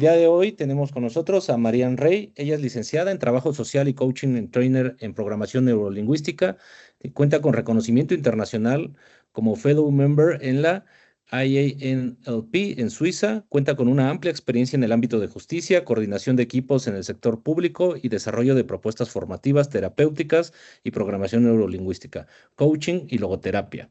día de hoy tenemos con nosotros a Marian Rey. Ella es licenciada en Trabajo Social y Coaching en Trainer en Programación Neurolingüística. Y cuenta con reconocimiento internacional como Fellow Member en la IANLP en Suiza. Cuenta con una amplia experiencia en el ámbito de justicia, coordinación de equipos en el sector público y desarrollo de propuestas formativas, terapéuticas y programación neurolingüística, coaching y logoterapia.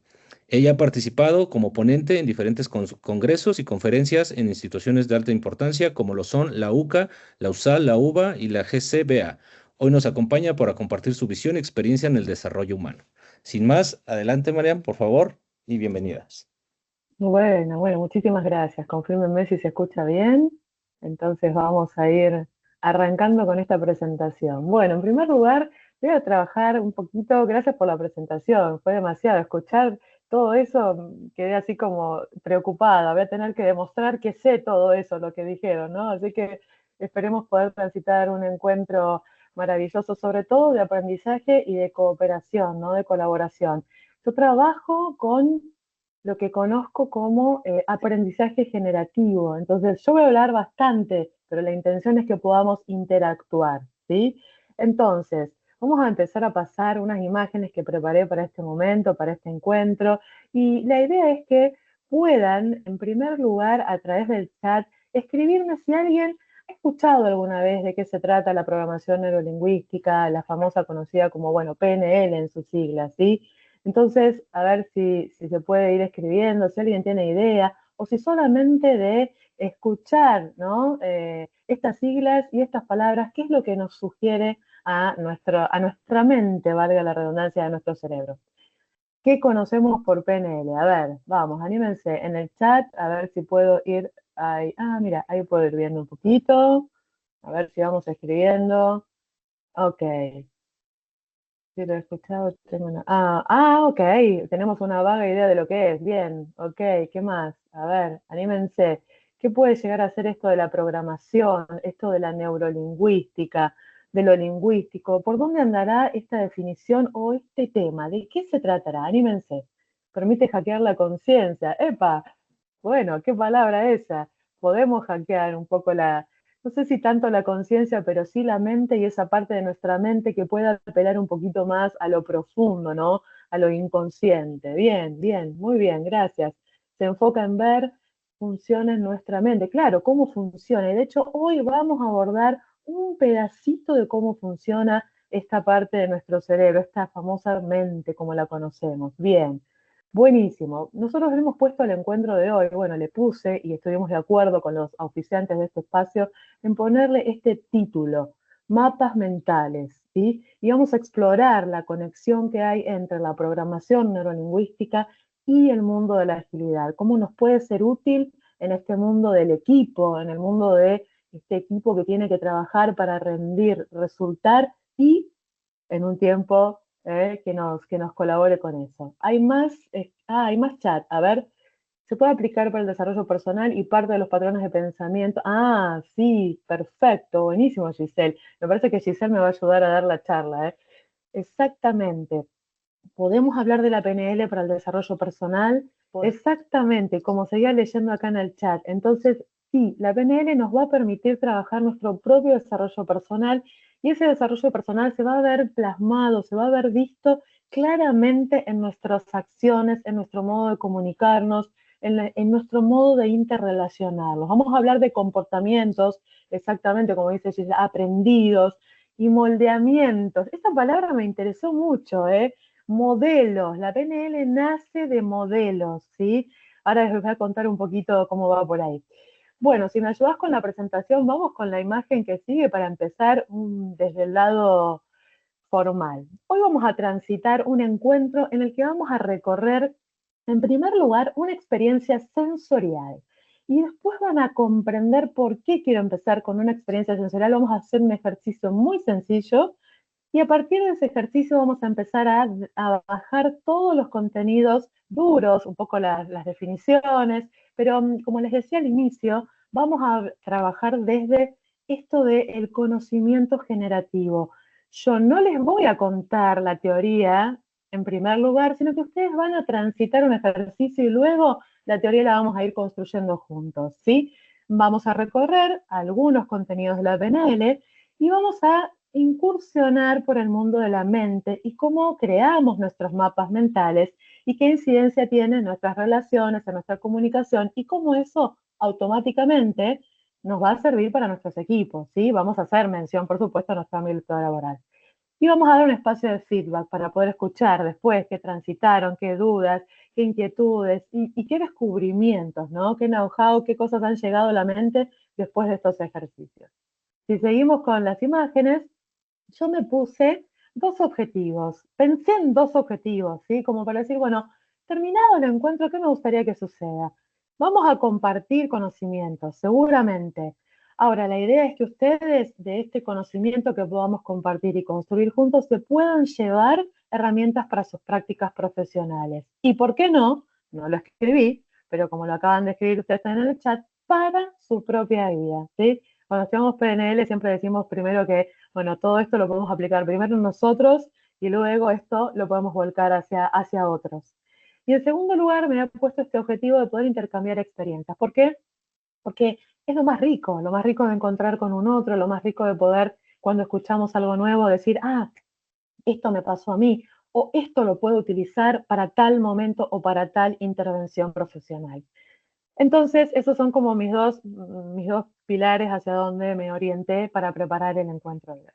Ella ha participado como ponente en diferentes congresos y conferencias en instituciones de alta importancia como lo son la UCA, la USAL, la UBA y la GCBA. Hoy nos acompaña para compartir su visión y experiencia en el desarrollo humano. Sin más, adelante, Marian, por favor, y bienvenidas. Bueno, muchísimas gracias. Confírmenme si se escucha bien. Entonces vamos a ir arrancando con esta presentación. Bueno, en primer lugar, voy a trabajar un poquito, gracias por la presentación, fue demasiado escuchar todo eso, quedé así como preocupada. Voy a tener que demostrar que sé todo eso, lo que dijeron, ¿no? Así que esperemos poder transitar un encuentro maravilloso, sobre todo de aprendizaje y de cooperación, ¿no? De colaboración. Yo trabajo con lo que conozco como aprendizaje generativo. Entonces, yo voy a hablar bastante, pero la intención es que podamos interactuar, ¿sí? Entonces, vamos a empezar a pasar unas imágenes que preparé para este momento, para este encuentro, y la idea es que puedan, en primer lugar, a través del chat, escribirme si alguien ha escuchado alguna vez de qué se trata la programación neurolingüística, la famosa conocida como, bueno, PNL en sus siglas, ¿sí? Entonces, a ver si se puede ir escribiendo, si alguien tiene idea, o si solamente de escuchar, ¿no? Estas siglas y estas palabras, ¿qué es lo que nos sugiere a nuestra mente, valga la redundancia, de nuestro cerebro? ¿Qué conocemos por PNL? A ver, vamos, anímense en el chat, a ver si puedo ir ahí. Ah, mira, ahí puedo ir viendo un poquito. A ver si vamos escribiendo. Ok. Sí, lo he escuchado, tengo una... ok, tenemos una vaga idea de lo que es. Bien, ok, ¿qué más? A ver, anímense. ¿Qué puede llegar a ser esto de la programación, esto de la neurolingüística, de lo lingüístico? ¿Por dónde andará esta definición o este tema? ¿De qué se tratará? Anímense. Permite hackear la conciencia. ¡Epa! Bueno, qué palabra esa. Podemos hackear un poco no sé si tanto la conciencia, pero sí la mente y esa parte de nuestra mente que pueda apelar un poquito más a lo profundo, ¿no? A lo inconsciente. Bien, bien, muy bien, gracias. Se enfoca en ver funciona en nuestra mente. Claro, cómo funciona. Y de hecho, hoy vamos a abordar un pedacito de cómo funciona esta parte de nuestro cerebro, esta famosa mente como la conocemos. Bien. Buenísimo. Nosotros hemos puesto el encuentro de hoy, bueno, le puse y estuvimos de acuerdo con los auspiciantes de este espacio en ponerle este título, Mapas Mentales, ¿sí? Y vamos a explorar la conexión que hay entre la programación neurolingüística y el mundo de la agilidad, cómo nos puede ser útil en este mundo del equipo, en el mundo de este equipo que tiene que trabajar para rendir, resultar y en un tiempo que nos colabore con eso. Hay más chat. A ver, se puede aplicar para el desarrollo personal y parte de los patrones de pensamiento. Ah, sí, perfecto, buenísimo, Giselle. Me parece que Giselle me va a ayudar a dar la charla. Exactamente. ¿Podemos hablar de la PNL para el desarrollo personal? Exactamente, como seguía leyendo acá en el chat. Entonces, sí, la PNL nos va a permitir trabajar nuestro propio desarrollo personal y ese desarrollo personal se va a ver plasmado, se va a ver visto claramente en nuestras acciones, en nuestro modo de comunicarnos, en nuestro modo de interrelacionarnos. Vamos a hablar de comportamientos, exactamente como dice Gisela, aprendidos y moldeamientos. Esa palabra me interesó mucho, ¿eh? Modelos, la PNL nace de modelos, ¿sí? Ahora les voy a contar un poquito cómo va por ahí. Bueno, si me ayudas con la presentación, vamos con la imagen que sigue para empezar desde el lado formal. Hoy vamos a transitar un encuentro en el que vamos a recorrer, en primer lugar, una experiencia sensorial. Y después van a comprender por qué quiero empezar con una experiencia sensorial. Vamos a hacer un ejercicio muy sencillo y a partir de ese ejercicio vamos a empezar a bajar todos los contenidos duros, un poco las definiciones, pero como les decía al inicio, vamos a trabajar desde esto del conocimiento generativo. Yo no les voy a contar la teoría en primer lugar, sino que ustedes van a transitar un ejercicio y luego la teoría la vamos a ir construyendo juntos, ¿sí? Vamos a recorrer algunos contenidos de la PNL y vamos a incursionar por el mundo de la mente y cómo creamos nuestros mapas mentales y qué incidencia tiene en nuestras relaciones, en nuestra comunicación y cómo eso automáticamente nos va a servir para nuestros equipos, ¿sí? Vamos a hacer mención, por supuesto, a nuestro ámbito laboral. Y vamos a dar un espacio de feedback para poder escuchar después qué transitaron, qué dudas, qué inquietudes y qué descubrimientos, ¿no? Qué know-how, qué cosas han llegado a la mente después de estos ejercicios. Si seguimos con las imágenes, yo me puse dos objetivos. Pensé en dos objetivos, ¿sí? Como para decir, bueno, terminado el encuentro, ¿qué me gustaría que suceda? Vamos a compartir conocimientos, seguramente. Ahora, la idea es que ustedes de este conocimiento que podamos compartir y construir juntos se puedan llevar herramientas para sus prácticas profesionales. Y por qué no, no lo escribí, pero como lo acaban de escribir ustedes en el chat, para su propia vida, ¿sí? Cuando estudiamos PNL siempre decimos primero que, bueno, todo esto lo podemos aplicar primero en nosotros y luego esto lo podemos volcar hacia otros. Y en segundo lugar, me he puesto este objetivo de poder intercambiar experiencias. ¿Por qué? Porque es lo más rico de encontrar con un otro, lo más rico de poder, cuando escuchamos algo nuevo, decir, ah, esto me pasó a mí, o esto lo puedo utilizar para tal momento o para tal intervención profesional. Entonces, esos son como mis dos pilares hacia donde me orienté para preparar el encuentro de hoy.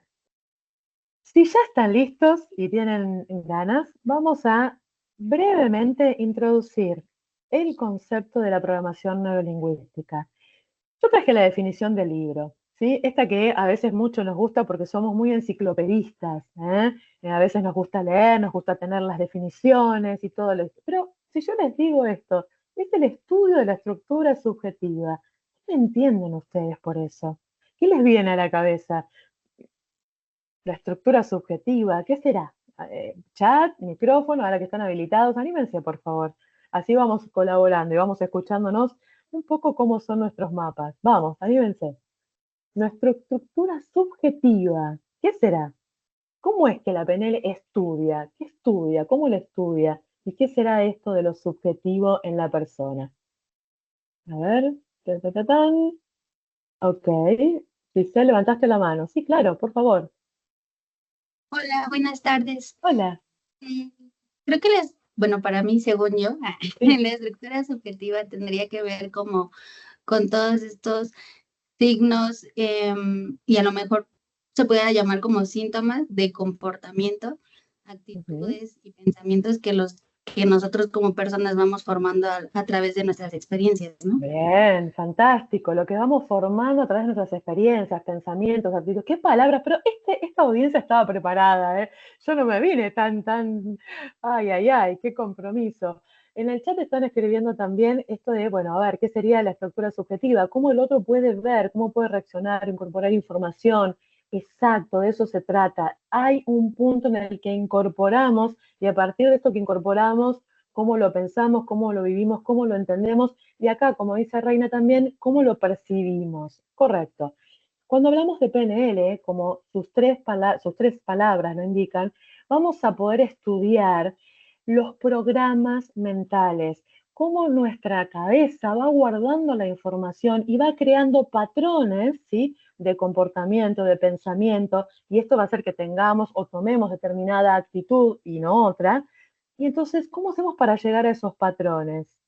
Si ya están listos y tienen ganas, vamos a brevemente introducir el concepto de la programación neurolingüística. Yo traje la definición del libro, ¿sí? Esta que a veces mucho nos gusta porque somos muy enciclopedistas, ¿eh? A veces nos gusta leer, nos gusta tener las definiciones y todo lo. Pero si yo les digo esto, es el estudio de la estructura subjetiva. ¿Qué entienden ustedes por eso? ¿Qué les viene a la cabeza? La estructura subjetiva, ¿qué será? Chat, micrófono, ahora que están habilitados, anímense por favor. Así vamos colaborando y vamos escuchándonos un poco cómo son nuestros mapas. Vamos, anímense. Nuestra estructura subjetiva, ¿qué será? ¿Cómo es que la PNL estudia? ¿Qué estudia? ¿Cómo lo estudia? ¿Y qué será esto de lo subjetivo en la persona? A ver, ta, ta, ta, tan. Ok, Giselle, levantaste la mano. Sí, claro, por favor. Hola, buenas tardes. Hola. Eh, Creo que bueno, para mí, según yo, Sí. la estructura subjetiva tendría que ver como con todos estos signos y a lo mejor se pudiera llamar como síntomas de comportamiento, Ujú. actitudes y pensamientos que nosotros como personas vamos formando a través de nuestras experiencias, ¿no? Bien, fantástico. Lo que vamos formando a través de nuestras experiencias, pensamientos, actitudes, qué palabras, pero esta audiencia estaba preparada, ¿eh? Yo no me vine ay, ay, ay, qué compromiso. En el chat están escribiendo también esto de, bueno, a ver, ¿qué sería la estructura subjetiva? ¿Cómo el otro puede ver, cómo puede reaccionar, incorporar información? Exacto, de eso se trata. Hay un punto en el que incorporamos y a partir de esto que incorporamos, cómo lo pensamos, cómo lo vivimos, cómo lo entendemos y acá, como dice Reina también, cómo lo percibimos. Correcto. Cuando hablamos de PNL, como sus tres palabras lo indican, vamos a poder estudiar los programas mentales, cómo nuestra cabeza va guardando la información y va creando patrones, ¿sí?, de comportamiento, de pensamiento, y esto va a hacer que tengamos o tomemos determinada actitud y no otra. Y entonces, ¿cómo hacemos para llegar a esos patrones?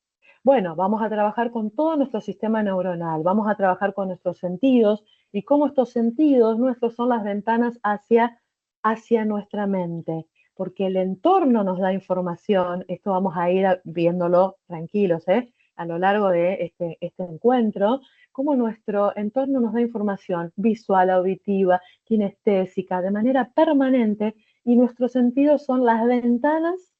Bueno, vamos a trabajar con todo nuestro sistema neuronal, vamos a trabajar con nuestros sentidos y cómo estos sentidos nuestros son las ventanas hacia nuestra mente, porque el entorno nos da información, esto vamos a ir viéndolo tranquilos, a lo largo de este encuentro, cómo nuestro entorno nos da información visual, auditiva, kinestésica, de manera permanente, y nuestros sentidos son las ventanas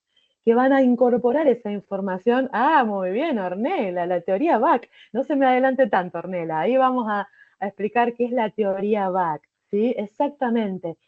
que van a incorporar esa información. Ah, muy bien, Ornella, la teoría BAC. No se me adelante tanto, Ornella. Ahí vamos a explicar qué es la teoría BAC, ¿sí? Exactamente.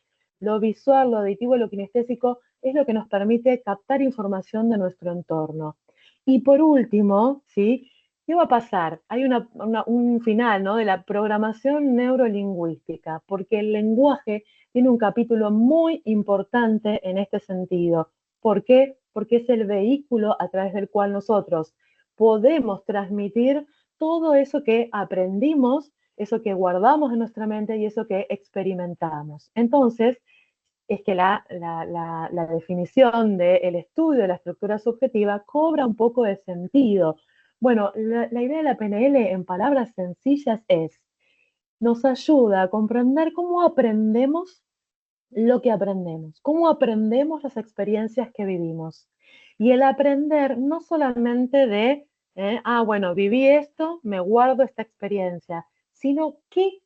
Lo visual, lo auditivo, lo kinestésico es lo que nos permite captar información de nuestro entorno. Y por último, ¿sí? ¿Qué va a pasar? Hay un final, ¿no?, de la programación neurolingüística, porque el lenguaje tiene un capítulo muy importante en este sentido. ¿Por qué? Porque es el vehículo a través del cual nosotros podemos transmitir todo eso que aprendimos, eso que guardamos en nuestra mente y eso que experimentamos. Entonces, es que la definición del estudio de la estructura subjetiva cobra un poco de sentido. Bueno, la idea de la PNL en palabras sencillas es, nos ayuda a comprender cómo aprendemos lo que aprendemos, cómo aprendemos las experiencias que vivimos. Y el aprender no solamente de, bueno, viví esto, me guardo esta experiencia, sino qué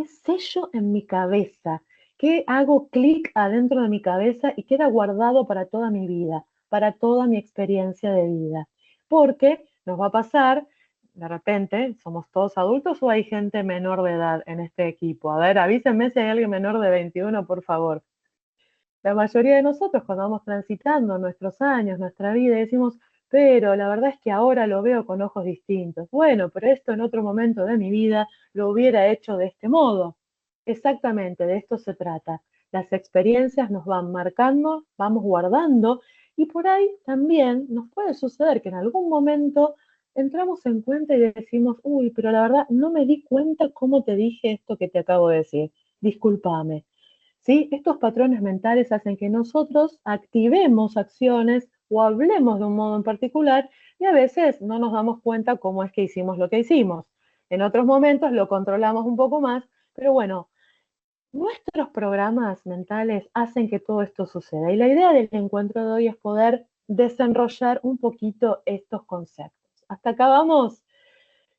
sello en mi cabeza, qué hago clic adentro de mi cabeza y queda guardado para toda mi vida, para toda mi experiencia de vida. Porque nos va a pasar, de repente, somos todos adultos o hay gente menor de edad en este equipo. A ver, avísenme si hay alguien menor de 21, por favor. La mayoría de nosotros cuando vamos transitando nuestros años, nuestra vida, decimos, pero la verdad es que ahora lo veo con ojos distintos. Bueno, pero esto en otro momento de mi vida lo hubiera hecho de este modo. Exactamente, de esto se trata. Las experiencias nos van marcando, vamos guardando y por ahí también nos puede suceder que en algún momento entramos en cuenta y decimos, uy, pero la verdad no me di cuenta cómo te dije esto que te acabo de decir. Discúlpame. ¿Sí? Estos patrones mentales hacen que nosotros activemos acciones o hablemos de un modo en particular y a veces no nos damos cuenta cómo es que hicimos lo que hicimos. En otros momentos lo controlamos un poco más, pero bueno, nuestros programas mentales hacen que todo esto suceda. Y la idea del encuentro de hoy es poder desenrollar un poquito estos conceptos. ¿Hasta acá vamos?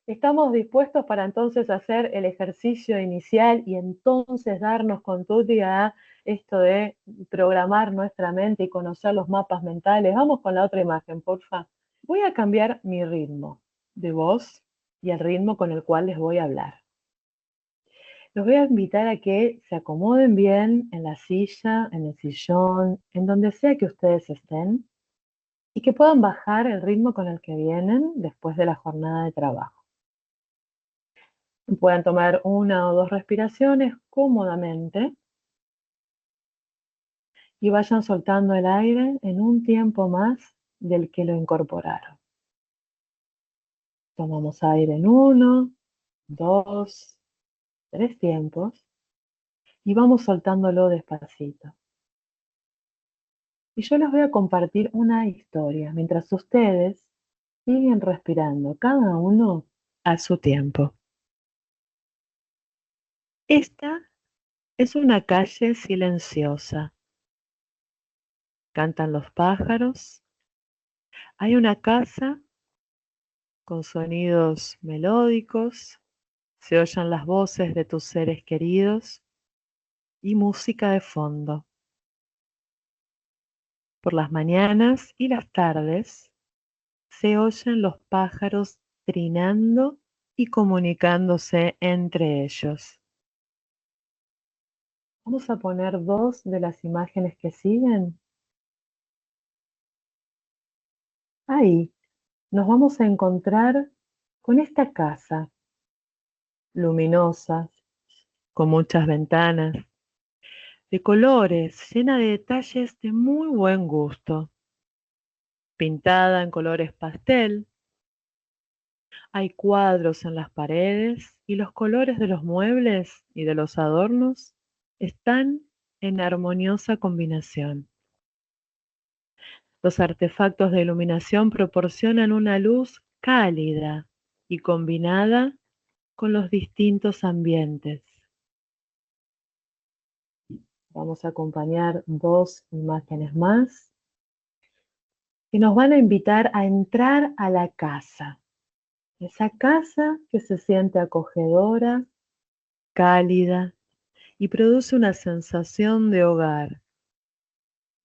¿Estamos dispuestos para entonces hacer el ejercicio inicial y entonces darnos con tutti a esto de programar nuestra mente y conocer los mapas mentales? Vamos con la otra imagen, porfa. Voy a cambiar mi ritmo de voz y el ritmo con el cual les voy a hablar. Los voy a invitar a que se acomoden bien en la silla, en el sillón, en donde sea que ustedes estén y que puedan bajar el ritmo con el que vienen después de la jornada de trabajo. Pueden tomar 1 o 2 respiraciones cómodamente y vayan soltando el aire en un tiempo más del que lo incorporaron. Tomamos aire en 1, 2, 3 tiempos y vamos soltándolo despacito. Y yo les voy a compartir una historia mientras ustedes siguen respirando, cada uno a su tiempo. Esta es una calle silenciosa. Cantan los pájaros. Hay una casa con sonidos melódicos, se oyen las voces de tus seres queridos y música de fondo. Por las mañanas y las tardes se oyen los pájaros trinando y comunicándose entre ellos. Vamos a poner 2 de las imágenes que siguen. Ahí nos vamos a encontrar con esta casa luminosa, con muchas ventanas, de colores, llena de detalles de muy buen gusto. Pintada en colores pastel, hay cuadros en las paredes y los colores de los muebles y de los adornos están en armoniosa combinación. Los artefactos de iluminación proporcionan una luz cálida y combinada con los distintos ambientes. Vamos a acompañar 2 imágenes más que nos van a invitar a entrar a la casa. Esa casa que se siente acogedora, cálida y produce una sensación de hogar,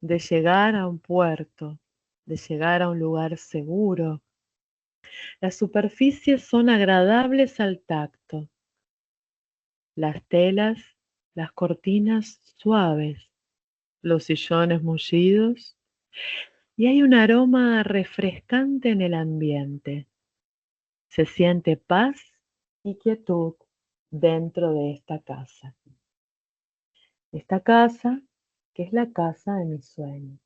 de llegar a un puerto, de llegar a un lugar seguro. Las superficies son agradables al tacto. Las telas, las cortinas suaves, los sillones mullidos y hay un aroma refrescante en el ambiente. Se siente paz y quietud dentro de esta casa. Esta casa, que es la casa de mis sueños.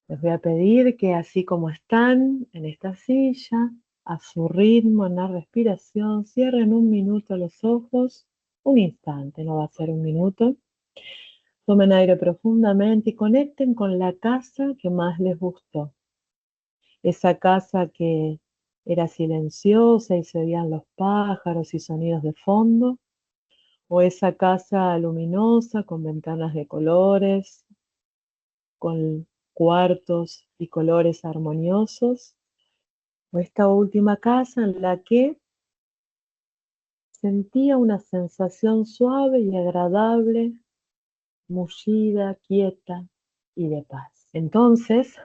Les voy a pedir que así como están en esta silla, a su ritmo en la respiración. Cierren un minuto los ojos, un instante, no va a ser un minuto. Tomen aire profundamente y conecten con la casa que más les gustó. Esa casa que era silenciosa y se oían los pájaros y sonidos de fondo, o esa casa luminosa con ventanas de colores, con cuartos y colores armoniosos, o esta última casa en la que sentía una sensación suave y agradable, mullida, quieta y de paz. Entonces,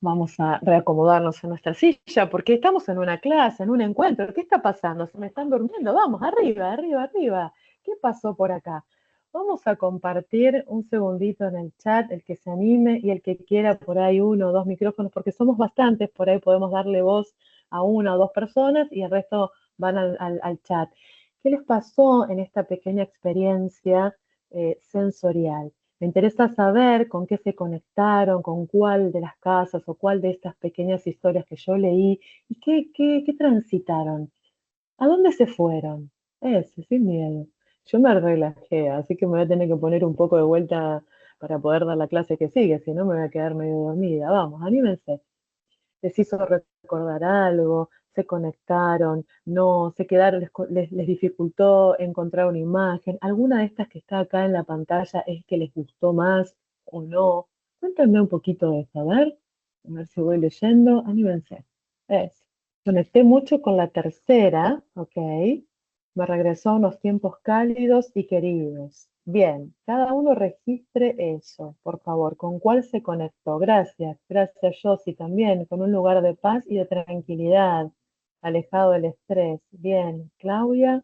vamos a reacomodarnos en nuestra silla porque estamos en una clase, en un encuentro. ¿Qué está pasando? ¿Se me están durmiendo? Vamos, arriba, arriba, arriba. ¿Qué pasó por acá? Vamos a compartir un segundito en el chat, el que se anime y el que quiera por ahí 1 o 2 micrófonos, porque somos bastantes, por ahí podemos darle voz a 1 o 2 personas y el resto van al chat. ¿Qué les pasó en esta pequeña experiencia sensorial? Me interesa saber con qué se conectaron, con cuál de las casas o cuál de estas pequeñas historias que yo leí y qué transitaron. ¿A dónde se fueron? Sin miedo. Yo me relajé, así que me voy a tener que poner un poco de vuelta para poder dar la clase que sigue, si no me voy a quedar medio dormida. Vamos, anímense. Les hizo recordar algo, se conectaron, no, se quedaron, les dificultó encontrar una imagen. ¿Alguna de estas que está acá en la pantalla es que les gustó más o no? Cuéntenme un poquito de eso, a ver si voy leyendo, anímense. Conecté mucho con la tercera, ok. Me regresó a unos tiempos cálidos y queridos. Bien, cada uno registre eso, por favor. ¿Con cuál se conectó? Gracias. Gracias, Josie, también, con un lugar de paz y de tranquilidad, alejado del estrés. Bien, Claudia,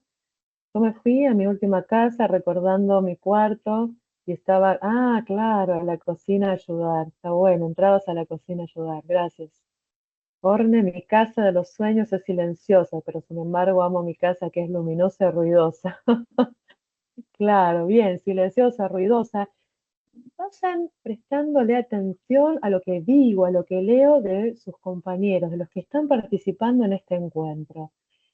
yo me fui a mi última casa recordando mi cuarto y estaba, claro, a la cocina a ayudar. Está bueno, entrabas a la cocina a ayudar. Gracias. Orne, mi casa de los sueños es silenciosa, pero sin embargo amo mi casa que es luminosa y ruidosa. Claro, bien, silenciosa, ruidosa. Vayan prestándole atención a lo que digo, a lo que leo de sus compañeros, de los que están participando en este encuentro.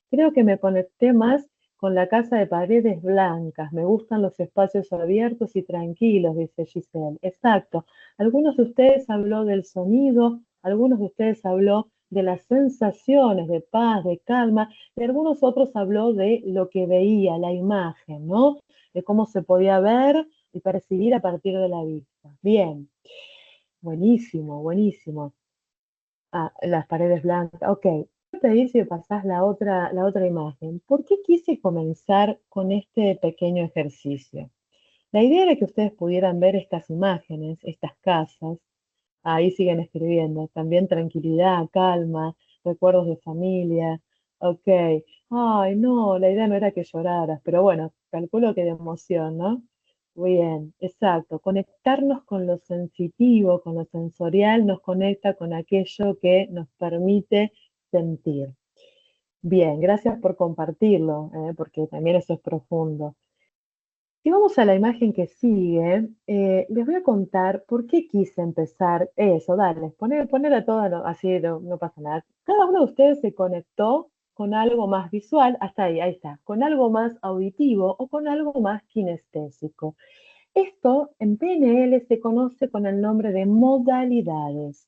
Creo que me conecté más con la casa de paredes blancas. Me gustan los espacios abiertos y tranquilos, dice Giselle. Exacto. Algunos de ustedes habló del sonido, algunos de ustedes habló de las sensaciones de paz, de calma, y algunos otros habló de lo que veía, la imagen, ¿no? De cómo se podía ver y percibir a partir de la vista. Bien, buenísimo, buenísimo. Las paredes blancas, ok. Voy a pedir si pasás la otra imagen. ¿Por qué quise comenzar con este pequeño ejercicio? La idea era que ustedes pudieran ver estas imágenes, estas casas. Ahí siguen escribiendo. También tranquilidad, calma, recuerdos de familia. Ok. Ay, no, la idea no era que lloraras, pero bueno, calculo que de emoción, ¿no? Bien, exacto. Conectarnos con lo sensitivo, con lo sensorial, nos conecta con aquello que nos permite sentir. Bien, gracias por compartirlo, porque también eso es profundo. Si vamos a la imagen que sigue, les voy a contar por qué quise empezar eso. Dale, poner a todo así, no pasa nada. Cada uno de ustedes se conectó con algo más visual, hasta ahí está, con algo más auditivo o con algo más kinestésico. Esto en PNL se conoce con el nombre de modalidades.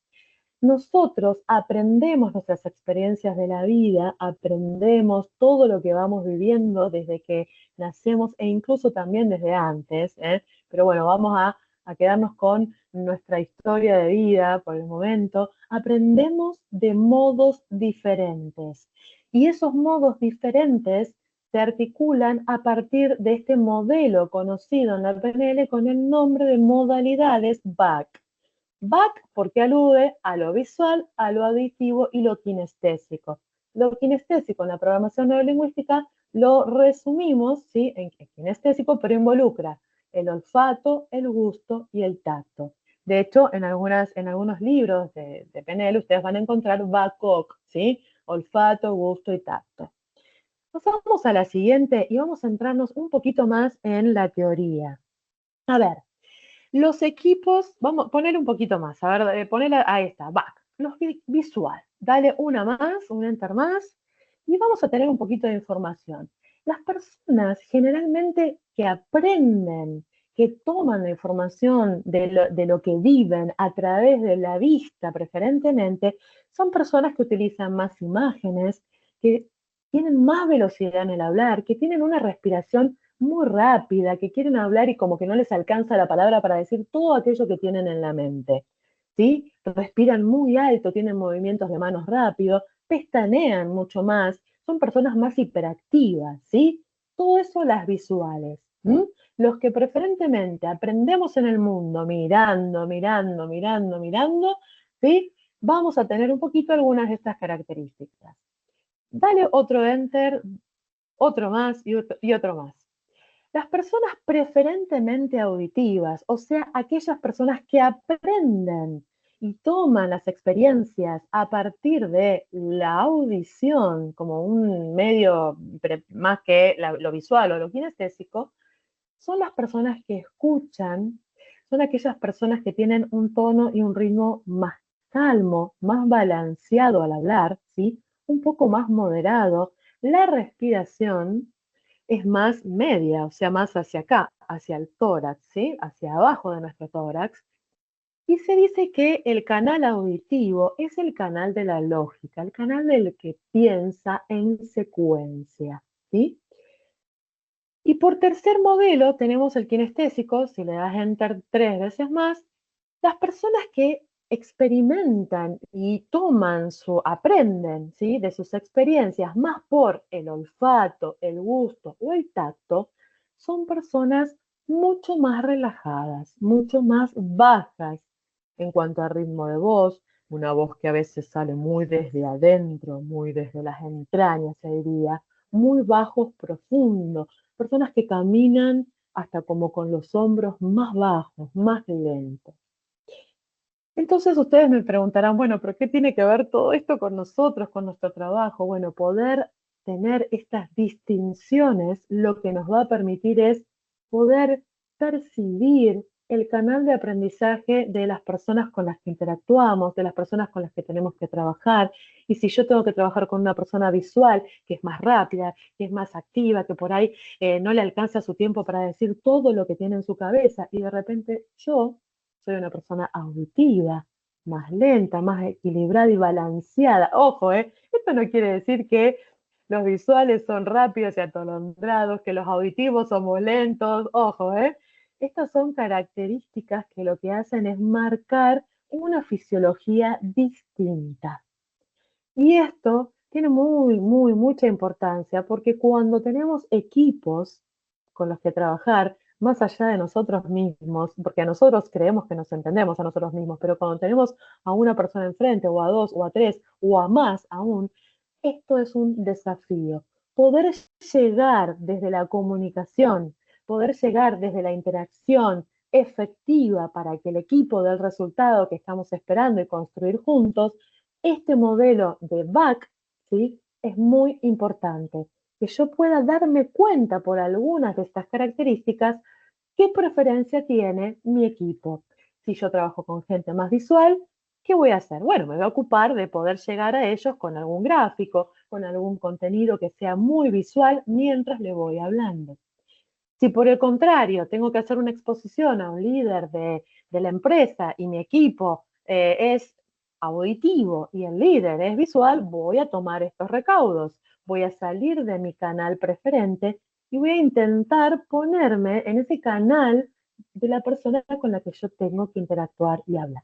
Nosotros aprendemos nuestras experiencias de la vida, aprendemos todo lo que vamos viviendo desde que nacemos e incluso también desde antes, pero bueno, vamos a quedarnos con nuestra historia de vida por el momento. Aprendemos de modos diferentes y esos modos diferentes se articulan a partir de este modelo conocido en la PNL con el nombre de modalidades BAC. BAC porque alude a lo visual, a lo auditivo y lo kinestésico. Lo kinestésico en la programación neurolingüística lo resumimos, ¿sí?, en kinestésico, pero involucra el olfato, el gusto y el tacto. De hecho, en algunos libros de PNL ustedes van a encontrar BACOC, ¿sí? Olfato, gusto y tacto. Pasamos a la siguiente y vamos a centrarnos un poquito más en la teoría. A ver, los equipos, vamos a poner un poquito más, a ver, ahí está, BAC, visual. Dale una más, un enter más, y vamos a tener un poquito de información. Las personas generalmente que aprenden, que toman la información de lo que viven a través de la vista preferentemente, son personas que utilizan más imágenes, que tienen más velocidad en el hablar, que tienen una respiración muy rápida, que quieren hablar y como que no les alcanza la palabra para decir todo aquello que tienen en la mente. ¿Sí? Respiran muy alto, tienen movimientos de manos rápidos, pestanean mucho más, son personas más hiperactivas, ¿sí? Todo eso las visuales. Los que preferentemente aprendemos en el mundo mirando, mirando, mirando, mirando, ¿sí? Vamos a tener un poquito algunas de estas características. Dale otro enter, otro más y otro más. Las personas preferentemente auditivas, o sea, aquellas personas que aprenden y toman las experiencias a partir de la audición como un medio más que lo visual o lo kinestésico, son las personas que escuchan, son aquellas personas que tienen un tono y un ritmo más calmo, más balanceado al hablar, ¿sí? Un poco más moderado. La respiración es más media, o sea, más hacia acá, hacia el tórax, ¿sí? Hacia abajo de nuestro tórax. Y se dice que el canal auditivo es el canal de la lógica, el canal del que piensa en secuencia, ¿sí? Y por tercer modelo tenemos el kinestésico, si le das enter 3 veces más, las personas que experimentan y aprenden, ¿sí? De sus experiencias más por el olfato, el gusto o el tacto, son personas mucho más relajadas, mucho más bajas en cuanto a ritmo de voz, una voz que a veces sale muy desde adentro, muy desde las entrañas, se diría, muy bajos, profundos, personas que caminan hasta como con los hombros más bajos, más lentos. Entonces ustedes me preguntarán, bueno, pero ¿qué tiene que ver todo esto con nosotros, con nuestro trabajo? Bueno, poder tener estas distinciones lo que nos va a permitir es poder percibir el canal de aprendizaje de las personas con las que interactuamos, de las personas con las que tenemos que trabajar. Y si yo tengo que trabajar con una persona visual, que es más rápida, que es más activa, que por ahí no le alcanza su tiempo para decir todo lo que tiene en su cabeza, y de repente yo soy una persona auditiva, más lenta, más equilibrada y balanceada. Ojo, esto no quiere decir que los visuales son rápidos y atolondrados, que los auditivos somos lentos. Ojo, estas son características que lo que hacen es marcar una fisiología distinta. Y esto tiene mucha importancia porque cuando tenemos equipos con los que trabajar, más allá de nosotros mismos, porque a nosotros creemos que nos entendemos a nosotros mismos, pero cuando tenemos a una persona enfrente, o a dos, o a tres, o a más aún, esto es un desafío. Poder llegar desde la comunicación, poder llegar desde la interacción efectiva para que el equipo dé el resultado que estamos esperando y construir juntos, este modelo de back, ¿sí? Es muy importante. Que yo pueda darme cuenta por algunas de estas características qué preferencia tiene mi equipo. Si yo trabajo con gente más visual, ¿qué voy a hacer? Bueno, me voy a ocupar de poder llegar a ellos con algún gráfico, con algún contenido que sea muy visual mientras le voy hablando. Si por el contrario tengo que hacer una exposición a un líder de la empresa y mi equipo es auditivo y el líder es visual, voy a tomar estos recaudos, voy a salir de mi canal preferente y voy a intentar ponerme en ese canal de la persona con la que yo tengo que interactuar y hablar.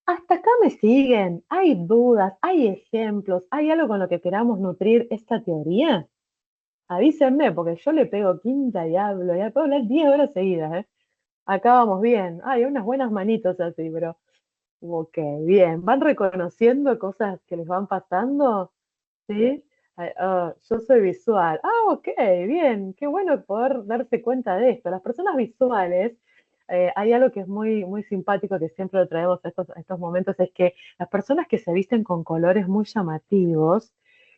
¿Hasta acá me siguen? ¿Hay dudas? ¿Hay ejemplos? ¿Hay algo con lo que queramos nutrir esta teoría? Avísenme, porque yo le pego quinta y hablo, ya puedo hablar 10 horas seguidas, ¿eh? Acá vamos bien. Hay unas buenas manitos así, pero ok, bien. ¿Van reconociendo cosas que les van pasando? ¿Sí? Yo soy visual. Ok, bien. Qué bueno poder darse cuenta de esto. Las personas visuales, hay algo que es muy simpático, que siempre lo traemos a estos momentos, es que las personas que se visten con colores muy llamativos,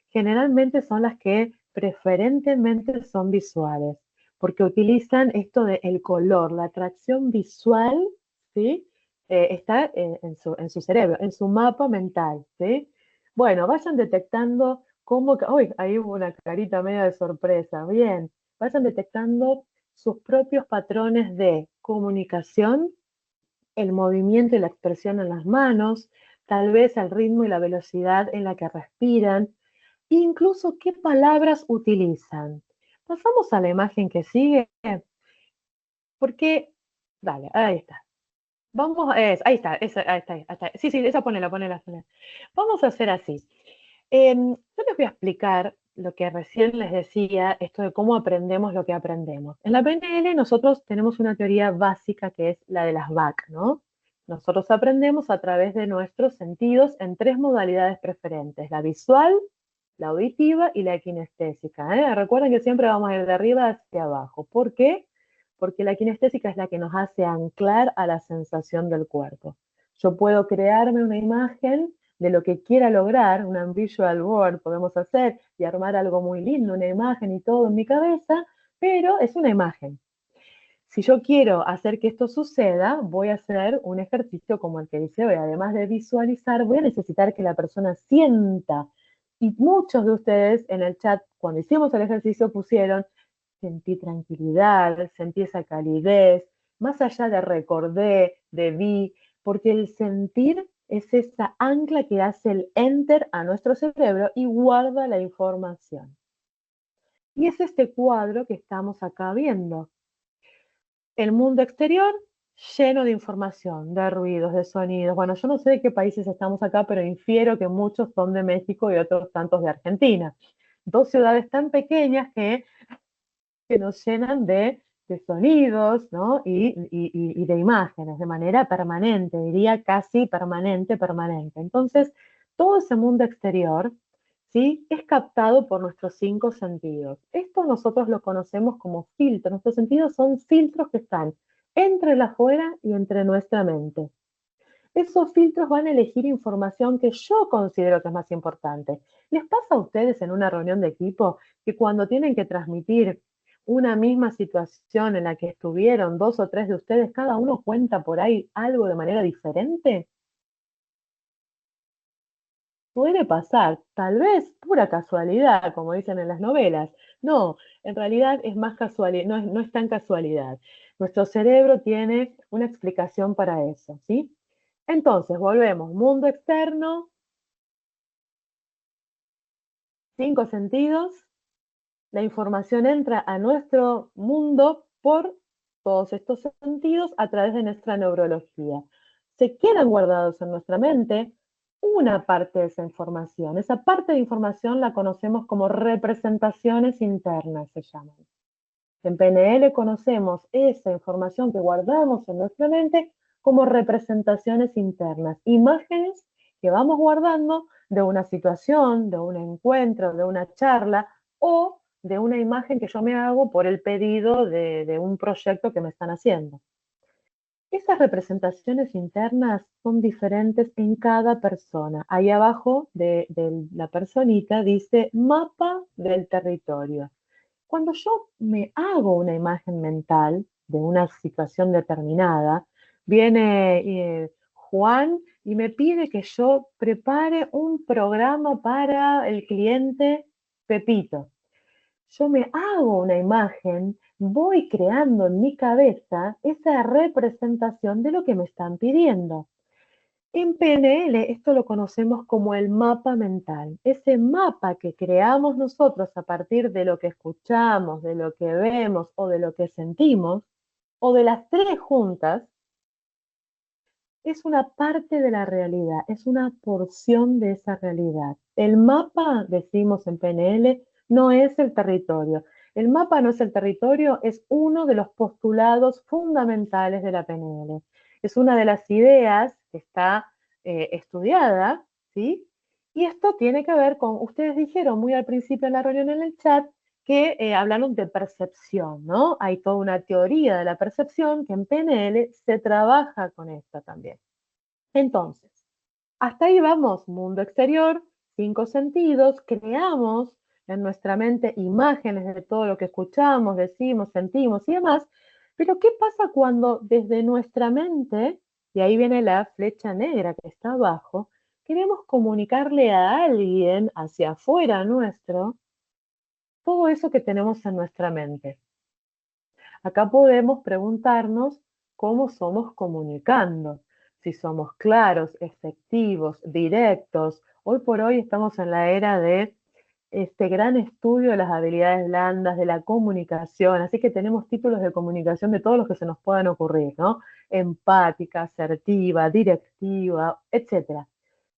generalmente son las que preferentemente son visuales, porque utilizan esto del color, la atracción visual, ¿sí? está en su cerebro, en su mapa mental, ¿sí? Bueno, vayan detectando cómo, uy, ahí hubo una carita media de sorpresa, bien, vayan detectando sus propios patrones de comunicación, el movimiento y la expresión en las manos, tal vez el ritmo y la velocidad en la que respiran, incluso qué palabras utilizan. Pasamos a la imagen que sigue, porque, dale, ahí está. Vamos, ahí está, ahí está, ahí está. Sí, sí, esa ponela. Vamos a hacer así. Yo les voy a explicar lo que recién les decía, esto de cómo aprendemos lo que aprendemos. En la PNL nosotros tenemos una teoría básica que es la de las VAC, ¿no? Nosotros aprendemos a través de nuestros sentidos en tres modalidades preferentes, la visual, la auditiva y la kinestésica, ¿eh? Recuerden que siempre vamos a ir de arriba hacia abajo. ¿Por qué? Porque la kinestésica es la que nos hace anclar a la sensación del cuerpo. Yo puedo crearme una imagen de lo que quiera lograr, una visual board podemos hacer y armar algo muy lindo, una imagen y todo en mi cabeza, pero es una imagen. Si yo quiero hacer que esto suceda, voy a hacer un ejercicio como el que dice hoy. Además de visualizar, voy a necesitar que la persona sienta. Y muchos de ustedes en el chat, cuando hicimos el ejercicio, pusieron, sentí tranquilidad, sentí esa calidez, más allá de recordé, de vi, porque el sentir es esa ancla que hace el enter a nuestro cerebro y guarda la información. Y es este cuadro que estamos acá viendo. El mundo exterior lleno de información, de ruidos, de sonidos. Bueno, yo no sé de qué países estamos acá, pero infiero que muchos son de México y otros tantos de Argentina. Dos ciudades tan pequeñas que nos llenan de sonidos, ¿no? y de imágenes, de manera permanente, diría casi permanente. Entonces, todo ese mundo exterior, ¿sí? Es captado por nuestros cinco sentidos. Esto nosotros lo conocemos como filtros. Nuestros sentidos son filtros que están entre la afuera y entre nuestra mente. Esos filtros van a elegir información que yo considero que es más importante. ¿Les pasa a ustedes en una reunión de equipo que cuando tienen que transmitir una misma situación en la que estuvieron dos o tres de ustedes, cada uno cuenta por ahí algo de manera diferente? Puede pasar, tal vez pura casualidad, como dicen en las novelas. No, en realidad es más casualidad, no es tan casualidad. Nuestro cerebro tiene una explicación para eso, ¿sí? Entonces, volvemos, mundo externo, cinco sentidos, la información entra a nuestro mundo por todos estos sentidos a través de nuestra neurología. Se quedan guardados en nuestra mente una parte de esa información. Esa parte de información la conocemos como representaciones internas, se llaman. En PNL conocemos esa información que guardamos en nuestra mente como representaciones internas, imágenes que vamos guardando de una situación, de un encuentro, de una charla o de una imagen que yo me hago por el pedido de un proyecto que me están haciendo. Esas representaciones internas son diferentes en cada persona. Ahí abajo de la personita dice mapa del territorio. Cuando yo me hago una imagen mental de una situación determinada, viene Juan y me pide que yo prepare un programa para el cliente Pepito. Yo me hago una imagen, voy creando en mi cabeza esa representación de lo que me están pidiendo. En PNL esto lo conocemos como el mapa mental. Ese mapa que creamos nosotros a partir de lo que escuchamos, de lo que vemos o de lo que sentimos, o de las tres juntas, es una parte de la realidad, es una porción de esa realidad. El mapa, decimos en PNL, no es el territorio. El mapa no es el territorio, es uno de los postulados fundamentales de la PNL. Es una de las ideas que está estudiada, ¿sí? Y esto tiene que ver con, ustedes dijeron muy al principio en la reunión en el chat, que hablaron de percepción, ¿no? Hay toda una teoría de la percepción que en PNL se trabaja con esta también. Entonces, hasta ahí vamos, mundo exterior, cinco sentidos, creamos en nuestra mente imágenes de todo lo que escuchamos, decimos, sentimos y demás, pero ¿qué pasa cuando desde nuestra mente y ahí viene la flecha negra que está abajo, queremos comunicarle a alguien hacia afuera nuestro todo eso que tenemos en nuestra mente. Acá podemos preguntarnos cómo somos comunicando, si somos claros, efectivos, directos. Hoy por hoy estamos en la era de este gran estudio de las habilidades blandas, de la comunicación, así que tenemos títulos de comunicación de todos los que se nos puedan ocurrir, ¿no? Empática, asertiva, directiva, etc.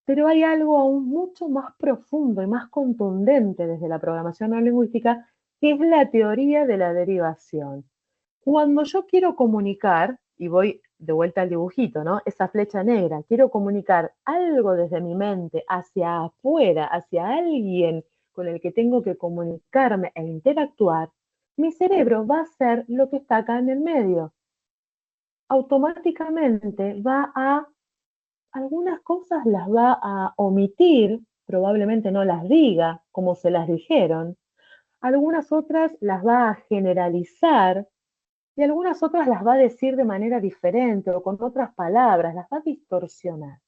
Pero hay algo aún mucho más profundo y más contundente desde la programación neurolingüística, que es la teoría de la derivación. Cuando yo quiero comunicar, y voy de vuelta al dibujito, ¿no? Esa flecha negra, quiero comunicar algo desde mi mente hacia afuera, hacia alguien con el que tengo que comunicarme e interactuar, mi cerebro va a hacer lo que está acá en el medio. Automáticamente va a, algunas cosas las va a omitir, probablemente no las diga como se las dijeron, algunas otras las va a generalizar, y algunas otras las va a decir de manera diferente o con otras palabras, las va a distorsionar.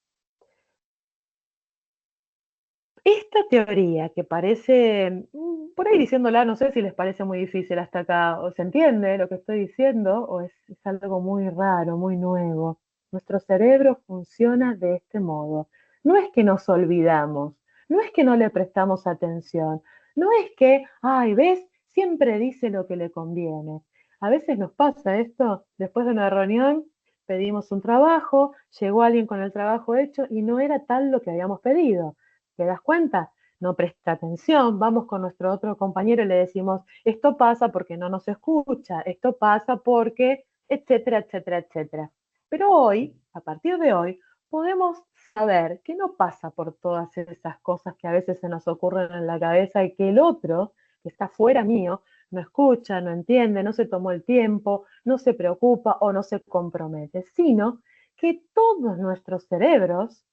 Esta teoría que parece, por ahí diciéndola, no sé si les parece muy difícil hasta acá, o se entiende lo que estoy diciendo, o es algo muy raro, muy nuevo. Nuestro cerebro funciona de este modo. No es que nos olvidamos, no es que no le prestamos atención, no es que, ay, ¿ves? Siempre dice lo que le conviene. A veces nos pasa esto, después de una reunión, pedimos un trabajo, llegó alguien con el trabajo hecho y no era tal lo que habíamos pedido. ¿Te das cuenta? No presta atención, vamos con nuestro otro compañero y le decimos, esto pasa porque no nos escucha, esto pasa porque, etcétera, etcétera, etcétera. Pero hoy, a partir de hoy, podemos saber que no pasa por todas esas cosas que a veces se nos ocurren en la cabeza y que el otro, que está fuera mío, no escucha, no entiende, no se tomó el tiempo, no se preocupa o no se compromete, sino que todos nuestros cerebros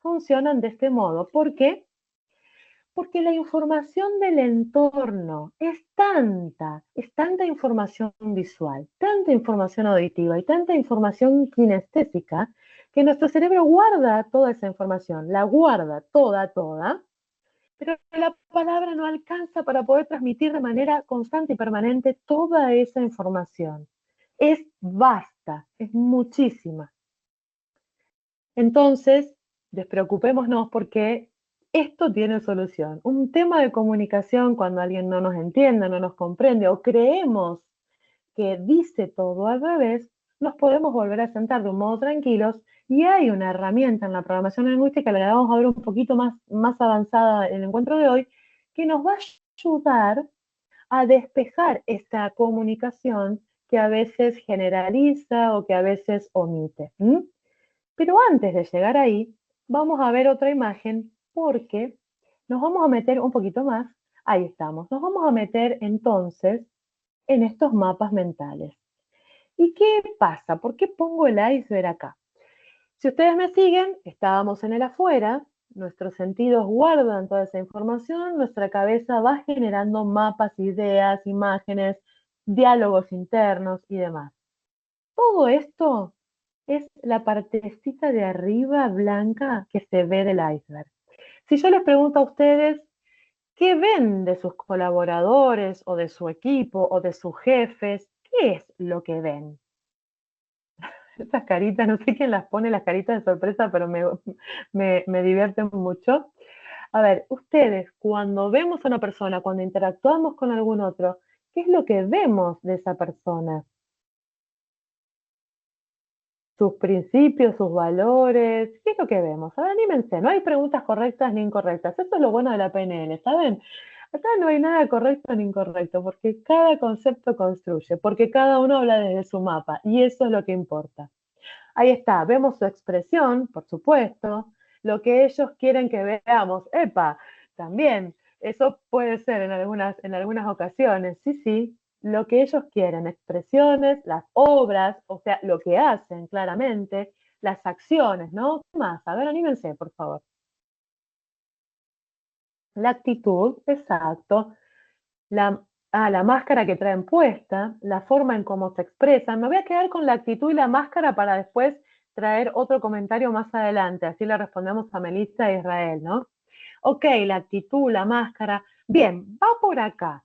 funcionan de este modo. ¿Por qué? Porque la información del entorno es tanta información visual, tanta información auditiva y tanta información kinestésica, que nuestro cerebro guarda toda esa información, la guarda toda, pero la palabra no alcanza para poder transmitir de manera constante y permanente toda esa información. Es vasta, es muchísima. Entonces, despreocupémonos porque esto tiene solución. Un tema de comunicación cuando alguien no nos entiende, no nos comprende o creemos que dice todo al revés, nos podemos volver a sentar de un modo tranquilos y hay una herramienta en la programación lingüística, la que vamos a ver un poquito más avanzada en el encuentro de hoy, que nos va a ayudar a despejar esta comunicación que a veces generaliza o que a veces omite. Pero antes de llegar ahí, vamos a ver otra imagen porque nos vamos a meter un poquito más. Ahí estamos. Nos vamos a meter entonces en estos mapas mentales. ¿Y qué pasa? ¿Por qué pongo el iceberg acá? Si ustedes me siguen, estábamos en el afuera, nuestros sentidos guardan toda esa información, nuestra cabeza va generando mapas, ideas, imágenes, diálogos internos y demás. Todo esto es la partecita de arriba blanca que se ve del iceberg. Si yo les pregunto a ustedes, ¿qué ven de sus colaboradores o de su equipo o de sus jefes? ¿Qué es lo que ven? Estas caritas, no sé quién las pone, las caritas de sorpresa, pero me divierten mucho. A ver, ustedes, cuando vemos a una persona, cuando interactuamos con algún otro, ¿qué es lo que vemos de esa persona? Sus principios, sus valores, ¿qué es lo que vemos? A ver, anímense, no hay preguntas correctas ni incorrectas. Eso es lo bueno de la PNL, ¿saben? Acá no hay nada correcto ni incorrecto, porque cada concepto construye, porque cada uno habla desde su mapa, y eso es lo que importa. Ahí está, vemos su expresión, por supuesto, lo que ellos quieren que veamos. ¡Epa! También, eso puede ser en algunas ocasiones, sí, lo que ellos quieren, expresiones, las obras, o sea, lo que hacen claramente, las acciones, ¿no? ¿Qué más? A ver, anímense, por favor. La actitud, exacto. La máscara que traen puesta, la forma en cómo se expresan. Me voy a quedar con la actitud y la máscara para después traer otro comentario más adelante, así le respondemos a Melissa e Israel, ¿no? Ok, la actitud, la máscara, bien, va por acá.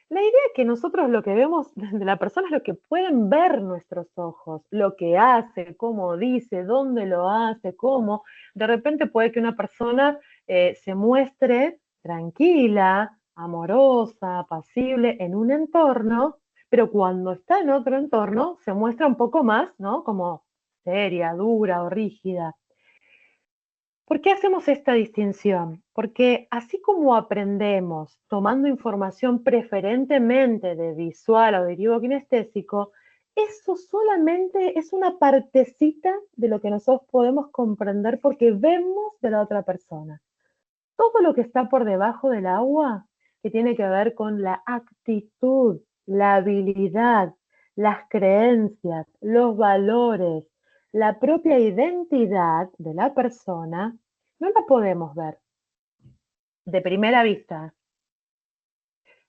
La idea es que nosotros lo que vemos de la persona es lo que pueden ver nuestros ojos, lo que hace, cómo dice, dónde lo hace, cómo. De repente puede que una persona se muestre tranquila, amorosa, apacible en un entorno, pero cuando está en otro entorno se muestra un poco más, ¿no? Como seria, dura o rígida. ¿Por qué hacemos esta distinción? Porque así como aprendemos tomando información preferentemente de visual o derivo kinestésico, eso solamente es una partecita de lo que nosotros podemos comprender porque vemos de la otra persona. Todo lo que está por debajo del agua, que tiene que ver con la actitud, la habilidad, las creencias, los valores, la propia identidad de la persona, no la podemos ver de primera vista.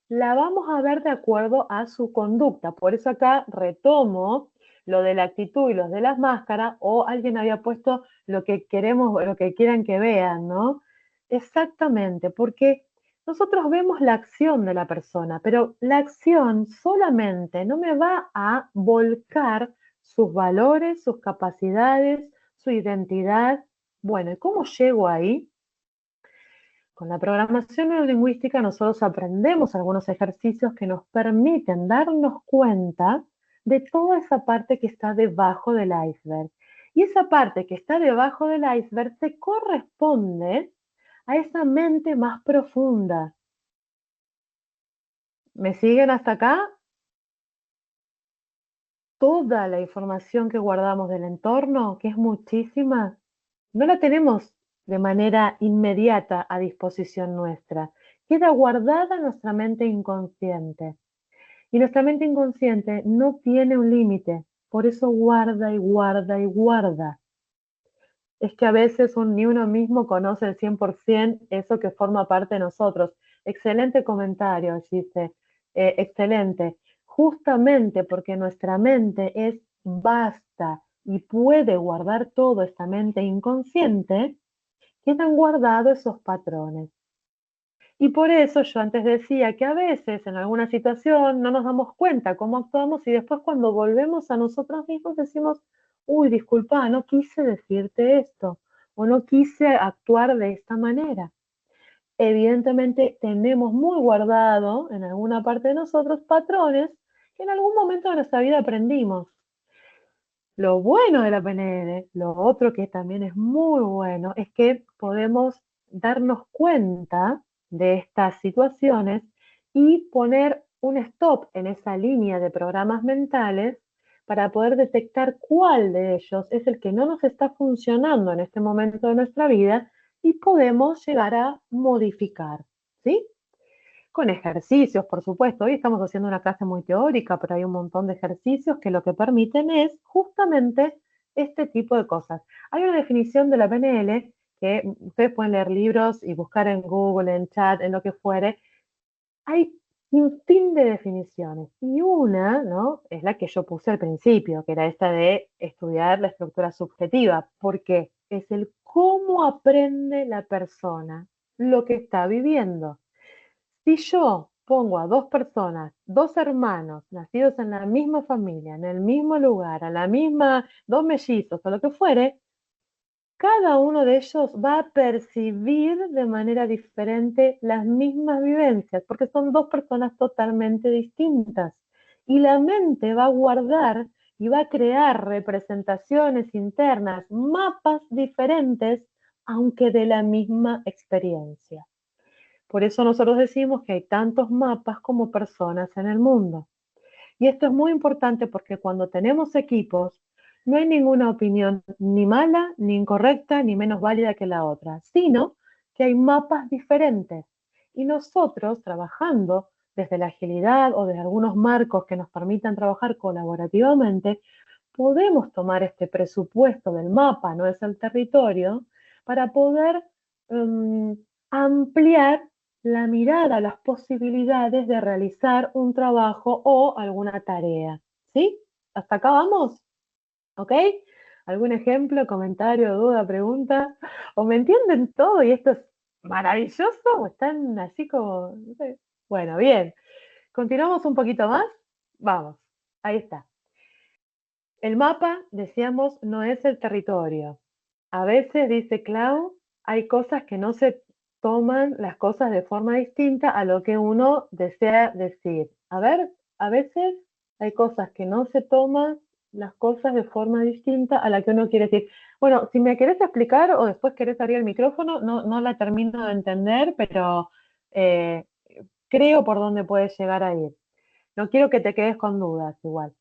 La vamos a ver de acuerdo a su conducta. Por eso acá retomo lo de la actitud y los de las máscaras, o alguien había puesto lo que queremos, lo que quieran que vean, ¿no? Exactamente, porque nosotros vemos la acción de la persona, pero la acción solamente no me va a volcar sus valores, sus capacidades, su identidad. Bueno, ¿y cómo llego ahí? Con la programación neurolingüística nosotros aprendemos algunos ejercicios que nos permiten darnos cuenta de toda esa parte que está debajo del iceberg. Y esa parte que está debajo del iceberg se corresponde a esa mente más profunda. ¿Me siguen hasta acá? Toda la información que guardamos del entorno, que es muchísima, no la tenemos de manera inmediata a disposición nuestra. Queda guardada en nuestra mente inconsciente. Y nuestra mente inconsciente no tiene un límite, por eso guarda y guarda y guarda. Es que a veces ni uno mismo conoce el 100% eso que forma parte de nosotros. Excelente comentario, dice. Excelente. Justamente porque nuestra mente es vasta y puede guardar todo esta mente inconsciente, quedan guardados esos patrones. Y por eso yo antes decía que a veces en alguna situación no nos damos cuenta cómo actuamos y después cuando volvemos a nosotros mismos decimos, uy, disculpa, no quise decirte esto o no quise actuar de esta manera. Evidentemente tenemos muy guardado en alguna parte de nosotros patrones que en algún momento de nuestra vida aprendimos. Lo bueno de la PNL, lo otro que también es muy bueno, es que podemos darnos cuenta de estas situaciones y poner un stop en esa línea de programas mentales para poder detectar cuál de ellos es el que no nos está funcionando en este momento de nuestra vida y podemos llegar a modificar, ¿sí? Con ejercicios, por supuesto. Hoy estamos haciendo una clase muy teórica, pero hay un montón de ejercicios que lo que permiten es justamente este tipo de cosas. Hay una definición de la PNL que ustedes pueden leer libros y buscar en Google, en chat, en lo que fuere. Hay un fin de definiciones y una, ¿no?, es la que yo puse al principio, que era esta de estudiar la estructura subjetiva, porque es el cómo aprende la persona lo que está viviendo. Si yo pongo a dos personas, dos hermanos, nacidos en la misma familia, en el mismo lugar, a la misma, dos mellizos o lo que fuere, cada uno de ellos va a percibir de manera diferente las mismas vivencias, porque son dos personas totalmente distintas. Y la mente va a guardar y va a crear representaciones internas, mapas diferentes, aunque de la misma experiencia. Por eso nosotros decimos que hay tantos mapas como personas en el mundo. Y esto es muy importante porque cuando tenemos equipos, no hay ninguna opinión ni mala, ni incorrecta, ni menos válida que la otra, sino que hay mapas diferentes. Y nosotros, trabajando desde la agilidad o desde algunos marcos que nos permitan trabajar colaborativamente, podemos tomar este presupuesto del mapa, no es el territorio, para poder ampliar la mirada, las posibilidades de realizar un trabajo o alguna tarea, ¿sí? ¿Hasta acá vamos? ¿Ok? ¿Algún ejemplo, comentario, duda, pregunta? ¿O me entienden todo y esto es maravilloso? ¿O están así como, no sé? Bueno, bien. ¿Continuamos un poquito más? Vamos, ahí está. El mapa, decíamos, no es el territorio. A veces, dice Clau, hay cosas que no se toman las cosas de forma distinta a lo que uno desea decir. A ver, a veces hay cosas que no se toman las cosas de forma distinta a la que uno quiere decir. Bueno, si me querés explicar o después querés abrir el micrófono, no la termino de entender, pero eh, creo por dónde puedes llegar a ir. No quiero que te quedes con dudas igual.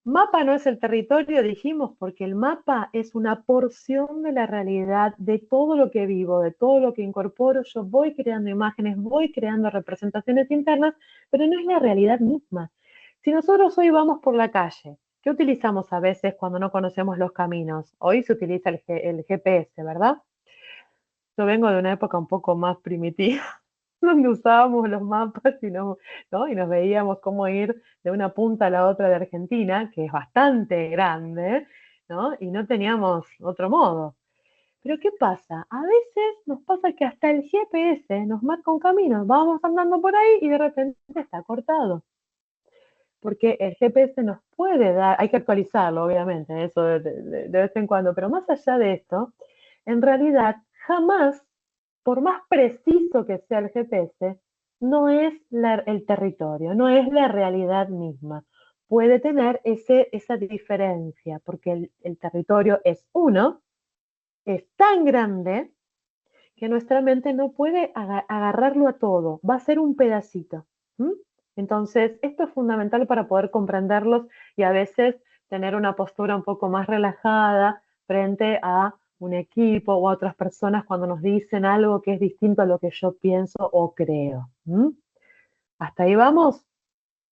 Mapa no es el territorio, dijimos, porque el mapa es una porción de la realidad, de todo lo que vivo, de todo lo que incorporo. Yo voy creando imágenes, voy creando representaciones internas, pero no es la realidad misma. Si nosotros hoy vamos por la calle, ¿qué utilizamos a veces cuando no conocemos los caminos? Hoy se utiliza el GPS, ¿verdad? Yo vengo de una época un poco más primitiva, donde usábamos los mapas ¿no? Y nos veíamos cómo ir de una punta a la otra de Argentina, que es bastante grande, ¿no? Y no teníamos otro modo. Pero ¿qué pasa? A veces nos pasa que hasta el GPS nos marca un camino, vamos andando por ahí y de repente está cortado. Porque el GPS nos puede dar, hay que actualizarlo, obviamente, eso de vez en cuando, pero más allá de esto, en realidad jamás, por más preciso que sea el GPS, no es el territorio, no es la realidad misma. Puede tener esa diferencia, porque el territorio es uno, es tan grande que nuestra mente no puede agarrarlo a todo, va a ser un pedacito. ¿Mm? Entonces, esto es fundamental para poder comprenderlos y a veces tener una postura un poco más relajada frente a un equipo o a otras personas cuando nos dicen algo que es distinto a lo que yo pienso o creo. ¿Mm? ¿Hasta ahí vamos?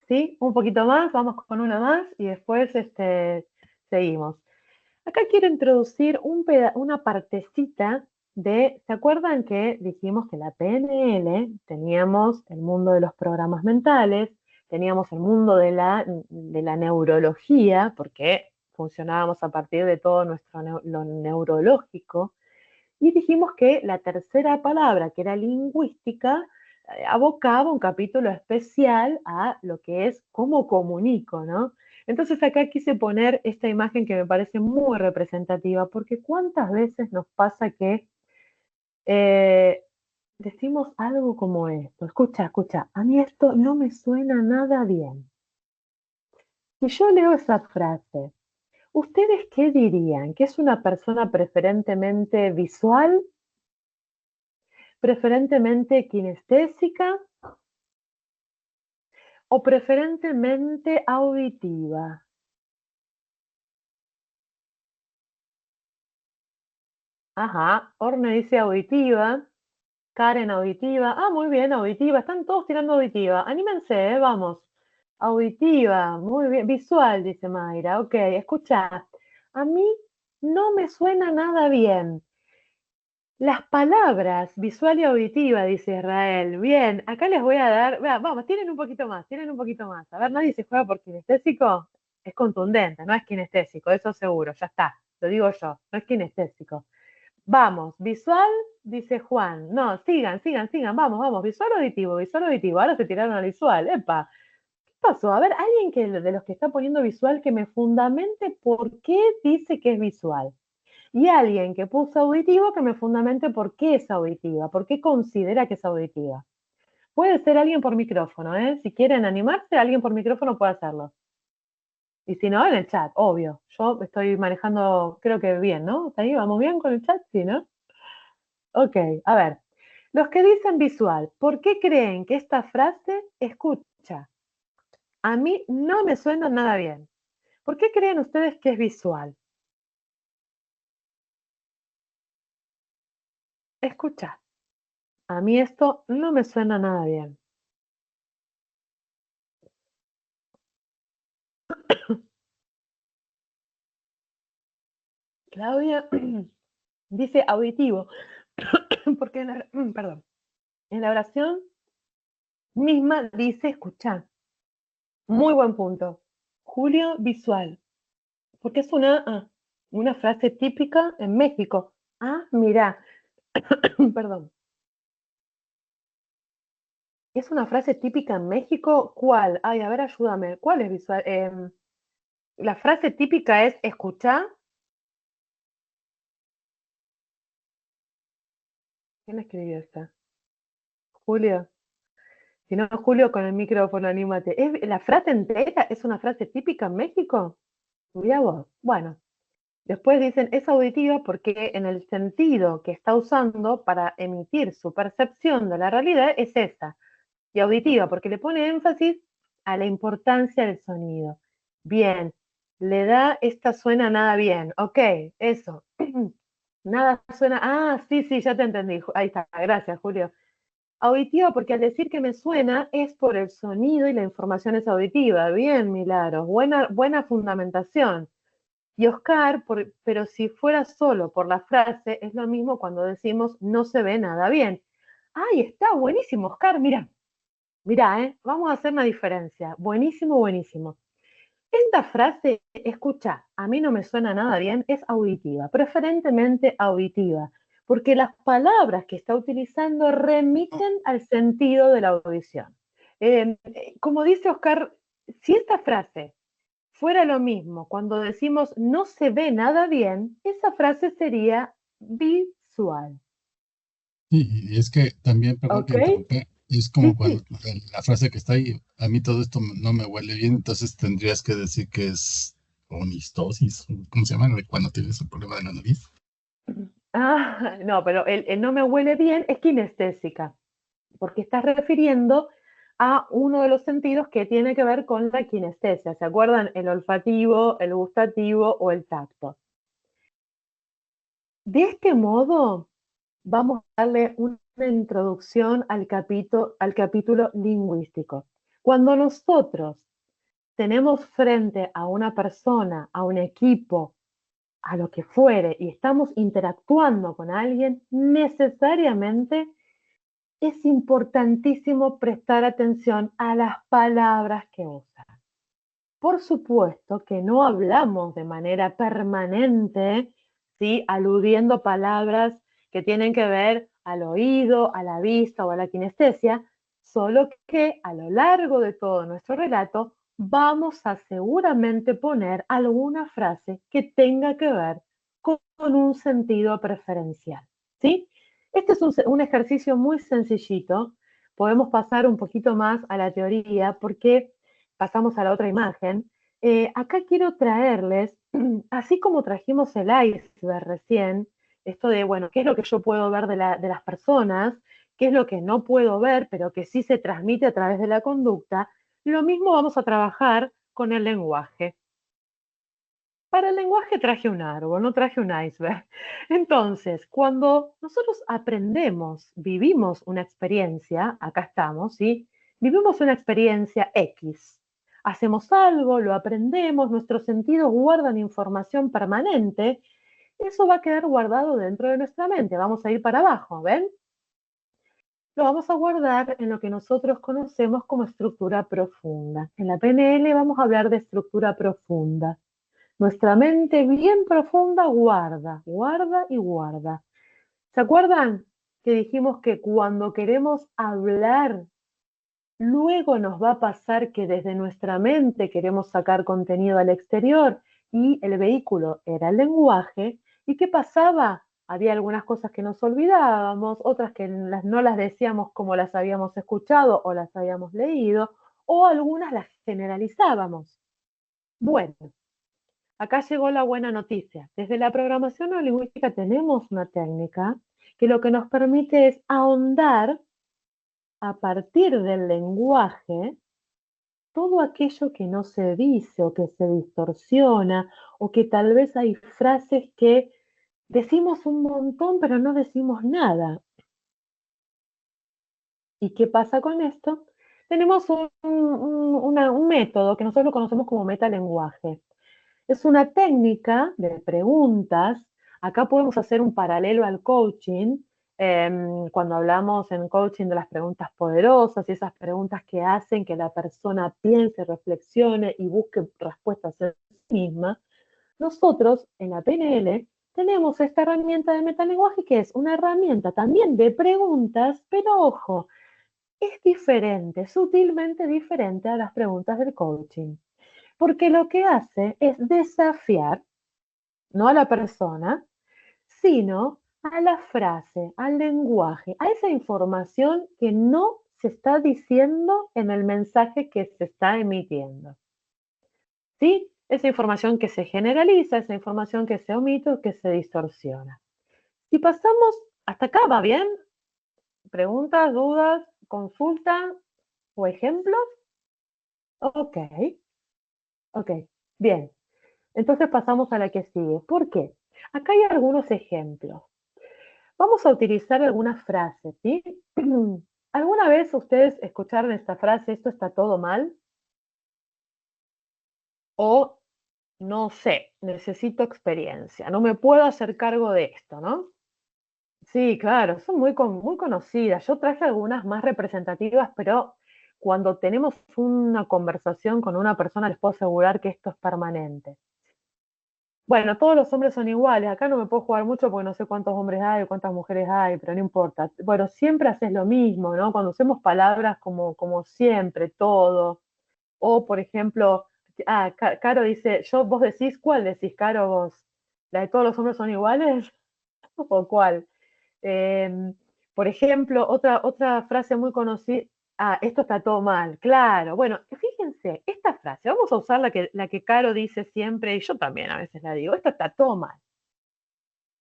¿Sí? Un poquito más, vamos con una más y después seguimos. Acá quiero introducir una partecita ¿se acuerdan que dijimos que la PNL teníamos el mundo de los programas mentales, teníamos el mundo de la neurología, porque funcionábamos a partir de todo lo neurológico, y dijimos que la tercera palabra, que era lingüística, abocaba un capítulo especial a lo que es cómo comunico, ¿no? Entonces acá quise poner esta imagen que me parece muy representativa, porque cuántas veces nos pasa que eh, decimos algo como esto, escucha, a mí esto no me suena nada bien. Si yo leo esa frase, ¿ustedes qué dirían? ¿Que es una persona preferentemente visual? ¿Preferentemente kinestésica? ¿O preferentemente auditiva? Ajá, Orne dice auditiva, Karen auditiva. Ah, muy bien, auditiva. Están todos tirando auditiva. Anímense, vamos. Auditiva, muy bien. Visual, dice Mayra. Ok, escucha. A mí no me suena nada bien. Las palabras visual y auditiva, dice Israel. Bien, acá les voy a dar. Vamos, tienen un poquito más, tienen un poquito más. A ver, nadie se juega por kinestésico. Es contundente, no es kinestésico, eso seguro, ya está. Lo digo yo, no es kinestésico. Vamos, visual, dice Juan. No, sigan, vamos, visual auditivo, visual auditivo. Ahora se tiraron al visual, epa. ¿Qué pasó? A ver, alguien de los que está poniendo visual que me fundamente por qué dice que es visual. Y alguien que puso auditivo que me fundamente por qué es auditiva, por qué considera que es auditiva. Puede ser alguien por micrófono, ¿eh? Si quieren animarse, alguien por micrófono puede hacerlo. Y si no, en el chat, obvio. Yo estoy manejando, creo que bien, ¿no? ¿Está ahí? ¿Vamos bien con el chat? Sí, ¿no? Ok, a ver. Los que dicen visual, ¿por qué creen que esta frase escucha? A mí no me suena nada bien. ¿Por qué creen ustedes que es visual? Escucha. A mí esto no me suena nada bien. Claudia dice auditivo, porque perdón, en la oración misma dice escuchar. Muy buen punto. Julio, visual, porque es una A. Una frase típica en México. Ah, mira, perdón. ¿Es una frase típica en México? ¿Cuál? Ay, a ver, ayúdame. ¿Cuál es visual? La frase típica es escuchar. ¿Quién escribió esta? Julio. Si no, Julio, con el micrófono, anímate. ¿La frase entera es una frase típica en México? Mirá vos. Bueno, después dicen, es auditiva porque en el sentido que está usando para emitir su percepción de la realidad es esa. Y auditiva porque le pone énfasis a la importancia del sonido. Bien, le da esta suena nada bien. Ok, eso. Nada suena. Ah, sí, sí, ya te entendí. Ahí está, gracias, Julio. Auditiva porque al decir que me suena es por el sonido y la información es auditiva. Bien, Milagros, buena fundamentación. Y Oscar, pero si fuera solo por la frase, es lo mismo cuando decimos no se ve nada bien. ¡Ay, está buenísimo, Oscar! Mira, vamos a hacer una diferencia. Buenísimo, buenísimo. Esta frase, escucha, a mí no me suena nada bien, es auditiva, preferentemente auditiva, porque las palabras que está utilizando remiten al sentido de la audición. Como dice Oscar, si esta frase fuera lo mismo cuando decimos no se ve nada bien, esa frase sería visual. Y es que también, perdón que ¿Ok? interrumpí, es Sí, como cuando sí. la frase que está ahí, a mí todo esto no me huele bien, entonces tendrías que decir que es onistosis, ¿cómo se llama? Cuando tienes un problema de la nariz. Ah, no, pero el no me huele bien es kinestésica, porque estás refiriendo a uno de los sentidos que tiene que ver con la kinestesia. ¿Se acuerdan? El olfativo, el gustativo o el tacto. De este modo, vamos a darle una introducción al capítulo lingüístico. Cuando nosotros tenemos frente a una persona, a un equipo, a lo que fuere, y estamos interactuando con alguien, necesariamente es importantísimo prestar atención a las palabras que usa. Por supuesto que no hablamos de manera permanente, ¿sí? Aludiendo palabras que tienen que ver al oído, a la vista o a la kinestesia, solo que a lo largo de todo nuestro relato vamos a seguramente poner alguna frase que tenga que ver con un sentido preferencial, ¿sí? Este es un ejercicio muy sencillito. Podemos pasar un poquito más a la teoría porque pasamos a la otra imagen. Acá quiero traerles, así como trajimos el iceberg recién, esto de, bueno, ¿qué es lo que yo puedo ver de las personas? ¿Qué es lo que no puedo ver, pero que sí se transmite a través de la conducta? Lo mismo vamos a trabajar con el lenguaje. Para el lenguaje traje un árbol, no traje un iceberg. Entonces, cuando nosotros aprendemos, vivimos una experiencia, acá estamos, ¿sí? Vivimos una experiencia X. Hacemos algo, lo aprendemos, nuestros sentidos guardan información permanente, eso va a quedar guardado dentro de nuestra mente. Vamos a ir para abajo, ¿ven? Lo vamos a guardar en lo que nosotros conocemos como estructura profunda. En la PNL vamos a hablar de estructura profunda. Nuestra mente bien profunda guarda, guarda y guarda. ¿Se acuerdan que dijimos que cuando queremos hablar, luego nos va a pasar que desde nuestra mente queremos sacar contenido al exterior y el vehículo era el lenguaje? ¿Y qué pasaba? Había algunas cosas que nos olvidábamos, otras que no las decíamos como las habíamos escuchado o las habíamos leído, o algunas las generalizábamos. Bueno, acá llegó la buena noticia. Desde la programación neurolingüística tenemos una técnica que lo que nos permite es ahondar a partir del lenguaje todo aquello que no se dice o que se distorsiona o que tal vez hay frases que decimos un montón pero no decimos nada. ¿Y qué pasa con esto? Tenemos un método que nosotros lo conocemos como metalenguaje. Es una técnica de preguntas. Acá podemos hacer un paralelo al coaching, cuando hablamos en coaching de las preguntas poderosas y esas preguntas que hacen que la persona piense, reflexione y busque respuestas en sí misma. Nosotros en la PNL tenemos esta herramienta de metalenguaje que es una herramienta también de preguntas, pero ojo, es diferente, sutilmente diferente a las preguntas del coaching, porque lo que hace es desafiar, no a la persona, sino a la frase, al lenguaje, a esa información que no se está diciendo en el mensaje que se está emitiendo. ¿Sí? Esa información que se generaliza, esa información que se omite o que se distorsiona. Si pasamos hasta acá, ¿va bien? ¿Preguntas, dudas, consulta o ejemplos? Ok, ok, bien. Entonces pasamos a la que sigue. ¿Por qué? Acá hay algunos ejemplos. Vamos a utilizar algunas frases, ¿sí? ¿Alguna vez ustedes escucharon esta frase, esto está todo mal? O, no sé, necesito experiencia, no me puedo hacer cargo de esto, ¿no? Sí, claro, son muy conocidas. Yo traje algunas más representativas, pero cuando tenemos una conversación con una persona les puedo asegurar que esto es permanente. Bueno, todos los hombres son iguales. Acá no me puedo jugar mucho porque no sé cuántos hombres hay o cuántas mujeres hay, pero no importa. Bueno, siempre haces lo mismo, ¿no? Cuando usemos palabras como siempre, todo. O, por ejemplo, Caro dice, vos decís, ¿cuál decís, Caro, vos? ¿La de todos los hombres son iguales? ¿O cuál? Eh, por ejemplo, otra frase muy conocida, esto está todo mal, claro. Bueno, fíjense, esta frase, vamos a usar la que Caro dice siempre, y yo también a veces la digo, esto está todo mal.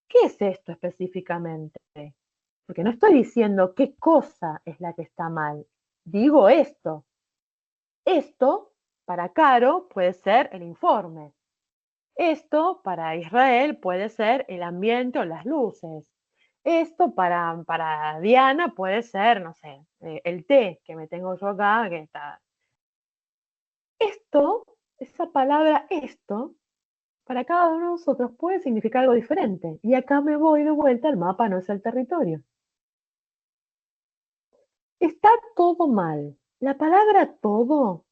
¿Qué es esto específicamente? Porque no estoy diciendo qué cosa es la que está mal, digo esto. Esto, para Caro, puede ser el informe. Esto, para Israel, puede ser el ambiente o las luces. Esto para Diana puede ser, no sé, el té que me tengo yo acá, que está. Esto, esa palabra esto, para cada uno de nosotros puede significar algo diferente. Y acá me voy de vuelta, el mapa no es el territorio. Está todo mal. La palabra todo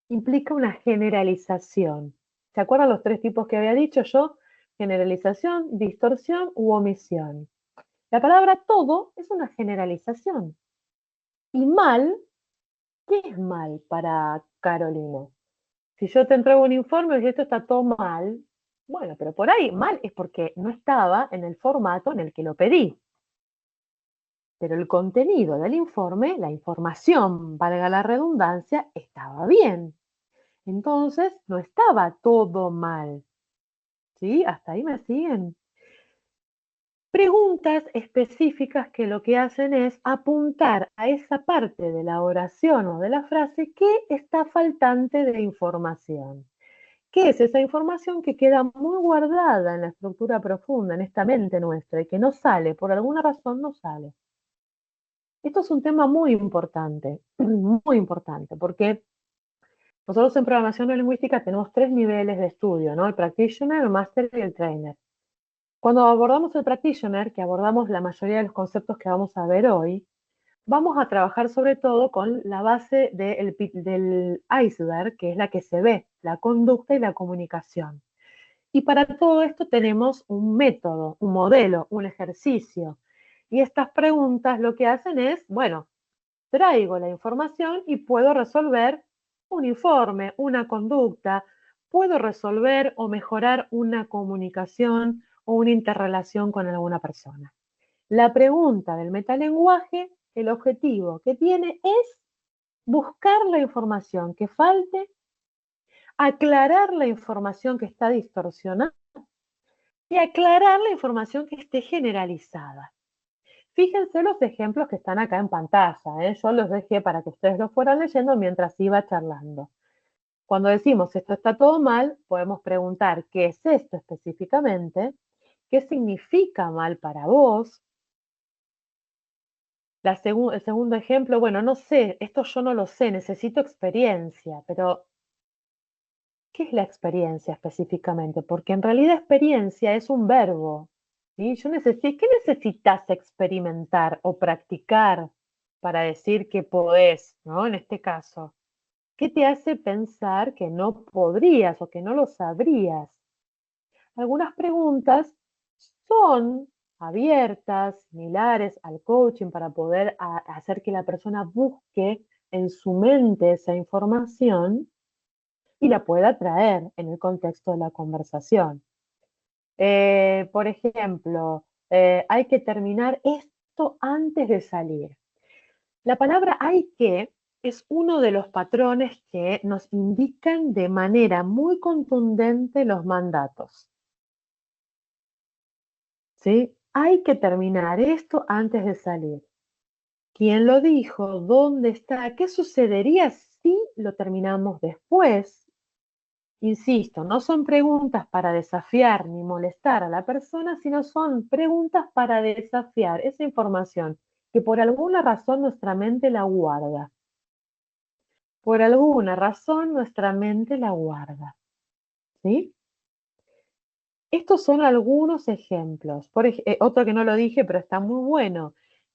implica una generalización. ¿Se acuerdan los tres tipos que había dicho yo? Generalización, distorsión u omisión. La palabra todo es una generalización. Y mal, ¿qué es mal para Carolina? Si yo te entrego un informe y dices esto está todo mal, bueno, pero por ahí mal es porque no estaba en el formato en el que lo pedí. Pero el contenido del informe, la información, valga la redundancia, estaba bien. Entonces, no estaba todo mal. ¿Sí? ¿Hasta ahí me siguen? Preguntas específicas que lo que hacen es apuntar a esa parte de la oración o de la frase que está faltante de información. ¿Qué es esa información que queda muy guardada en la estructura profunda, en esta mente nuestra, y que no sale, por alguna razón no sale? Esto es un tema muy importante, porque nosotros en programación neurolingüística tenemos 3 niveles de estudio, ¿no? El practitioner, el master y el trainer. Cuando abordamos el practitioner, que abordamos la mayoría de los conceptos que vamos a ver hoy, vamos a trabajar sobre todo con la base del iceberg, que es la que se ve, la conducta y la comunicación. Y para todo esto tenemos un método, un modelo, un ejercicio. Y estas preguntas lo que hacen es, bueno, traigo la información y puedo resolver un informe, una conducta, puedo resolver o mejorar una comunicación o una interrelación con alguna persona. La pregunta del metalenguaje, el objetivo que tiene es buscar la información que falte, aclarar la información que está distorsionada y aclarar la información que esté generalizada. Fíjense los ejemplos que están acá en pantalla, ¿eh? Yo los dejé para que ustedes los fueran leyendo mientras iba charlando. Cuando decimos esto está todo mal, podemos preguntar qué es esto específicamente, qué significa mal para vos. El segundo ejemplo, bueno, no sé, esto yo no lo sé, necesito experiencia, pero ¿qué es la experiencia específicamente? Porque en realidad experiencia es un verbo. ¿Sí? ¿Qué necesitas experimentar o practicar para decir que podés, ¿no? En este caso, ¿qué te hace pensar que no podrías o que no lo sabrías? algunas preguntas son abiertas, similares al coaching para poder hacer que la persona busque en su mente esa información y la pueda traer en el contexto de la conversación. Por ejemplo, hay que terminar esto antes de salir. La palabra hay que es uno de los patrones que nos indican de manera muy contundente los mandatos. ¿Sí? Hay que terminar esto antes de salir. ¿Quién lo dijo? ¿Dónde está? ¿Qué sucedería si lo terminamos después? Insisto, no son preguntas para desafiar ni molestar a la persona, sino son preguntas para desafiar esa información que por alguna razón nuestra mente la guarda. Por alguna razón nuestra mente la guarda. ¿Sí? Estos son algunos ejemplos. Otro que no lo dije, pero está muy bueno.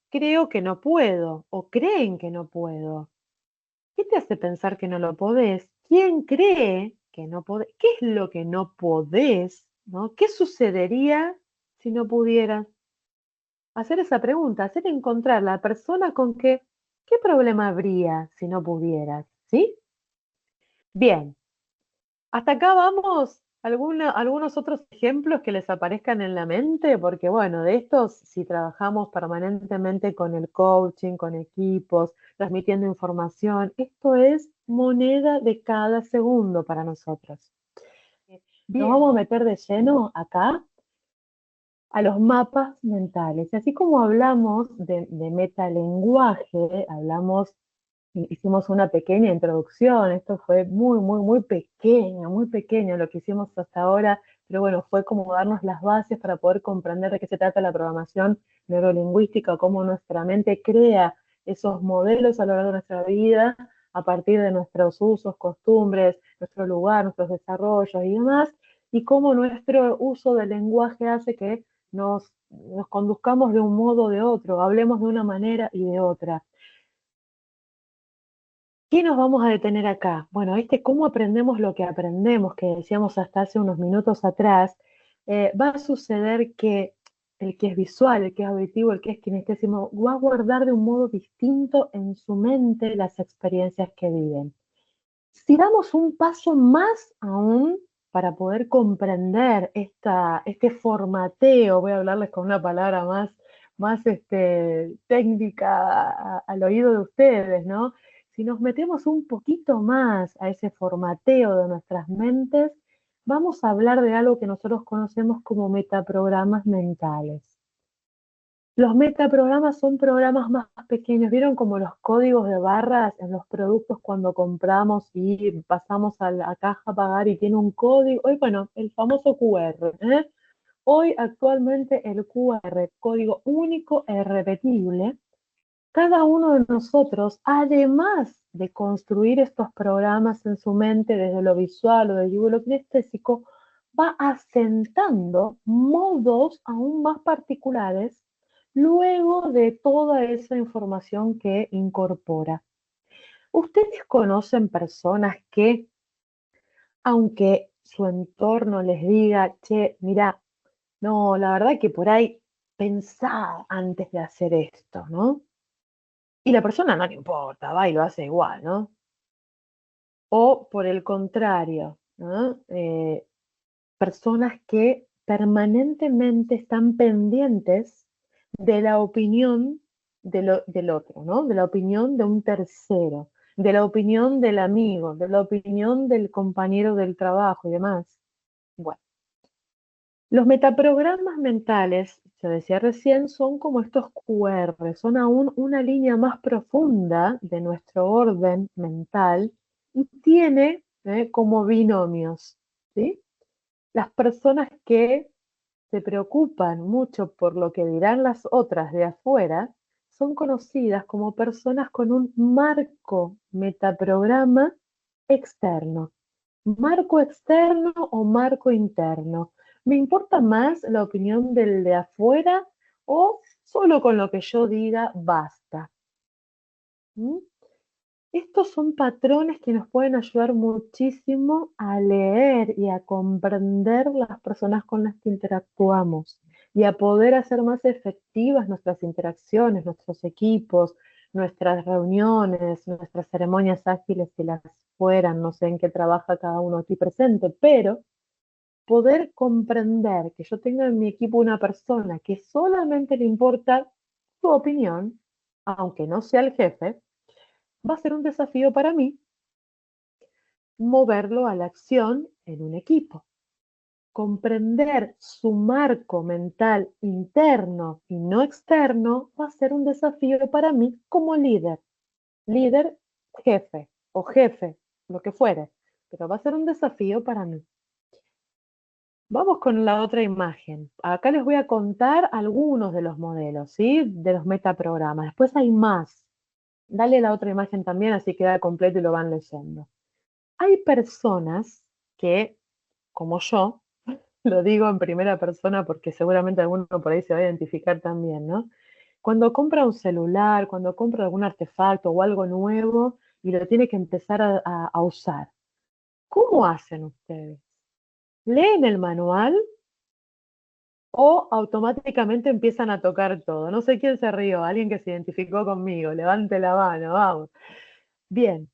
Creo que no puedo o creen que no puedo. ¿Qué te hace pensar que no lo podés? ¿Quién cree que no podés? ¿Qué es lo que no podés? ¿No? ¿Qué sucedería si no pudieras? Hacer esa pregunta, hacer encontrar la persona con que, ¿qué problema habría si no pudieras? ¿Sí? Bien, hasta acá vamos. ¿Algunos otros ejemplos que les aparezcan en la mente? Porque bueno, de estos, si trabajamos permanentemente con el coaching, con equipos, transmitiendo información, esto es moneda de cada segundo para nosotros. Nos vamos a meter de lleno acá a los mapas mentales. Así como hablamos de metalenguaje, hicimos una pequeña introducción, esto fue muy pequeño lo que hicimos hasta ahora, pero bueno, fue como darnos las bases para poder comprender de qué se trata la programación neurolingüística, cómo nuestra mente crea esos modelos a lo largo de nuestra vida, a partir de nuestros usos, costumbres, nuestro lugar, nuestros desarrollos y demás, y cómo nuestro uso del lenguaje hace que nos conduzcamos de un modo o de otro, hablemos de una manera y de otra. ¿Qué nos vamos a detener acá? Bueno, cómo aprendemos lo que aprendemos, que decíamos hasta hace unos minutos atrás, va a suceder que el que es visual, el que es auditivo, el que es kinestésico, va a guardar de un modo distinto en su mente las experiencias que viven. Si damos un paso más aún para poder comprender este formateo, voy a hablarles con una palabra más técnica al oído de ustedes, ¿no? Si nos metemos un poquito más a ese formateo de nuestras mentes, vamos a hablar de algo que nosotros conocemos como metaprogramas mentales. Los metaprogramas son programas más pequeños. ¿Vieron como los códigos de barras en los productos cuando compramos y pasamos a la caja a pagar y tiene un código? Bueno, el famoso QR. Hoy actualmente el QR, código único e irrepetible, cada uno de nosotros, además de construir estos programas en su mente desde lo visual o desde lo kinestésico, va asentando modos aún más particulares luego de toda esa información que incorpora. ¿Ustedes conocen personas que, aunque su entorno les diga, che, mira, no, la verdad que por ahí pensá antes de hacer esto, ¿no? Y la persona no le importa, va y lo hace igual, ¿no? O por el contrario, ¿no? Personas que permanentemente están pendientes de la opinión del otro, ¿no? De la opinión de un tercero, de la opinión del amigo, de la opinión del compañero del trabajo y demás. Bueno, los metaprogramas mentales, yo decía recién, son como estos QR, son aún una línea más profunda de nuestro orden mental y tiene como binomios, ¿sí? Las personas que se preocupan mucho por lo que dirán las otras de afuera son conocidas como personas con un marco metaprograma externo. Marco externo o marco interno. ¿Me importa más la opinión del de afuera o solo con lo que yo diga basta? ¿Mm? Estos son patrones que nos pueden ayudar muchísimo a leer y a comprender las personas con las que interactuamos y a poder hacer más efectivas nuestras interacciones, nuestros equipos, nuestras reuniones, nuestras ceremonias ágiles, si las fueran, no sé en qué trabaja cada uno aquí presente, pero poder comprender que yo tenga en mi equipo una persona que solamente le importa su opinión, aunque no sea el jefe, va a ser un desafío para mí moverlo a la acción en un equipo. Comprender su marco mental interno y no externo va a ser un desafío para mí como líder. Líder, jefe o jefe, lo que fuere, pero va a ser un desafío para mí. Vamos con la otra imagen. Acá les voy a contar algunos de los modelos, ¿sí? De los metaprogramas. Después hay más. Dale la otra imagen también, así queda completo y lo van leyendo. Hay personas que, como yo, lo digo en primera persona porque seguramente alguno por ahí se va a identificar también, ¿no? Cuando compra un celular, cuando compra algún artefacto o algo nuevo y lo tiene que empezar a usar, ¿cómo hacen ustedes? ¿Leen el manual o automáticamente empiezan a tocar todo? No sé quién se rió, alguien que se identificó conmigo, levante la mano, vamos. Bien,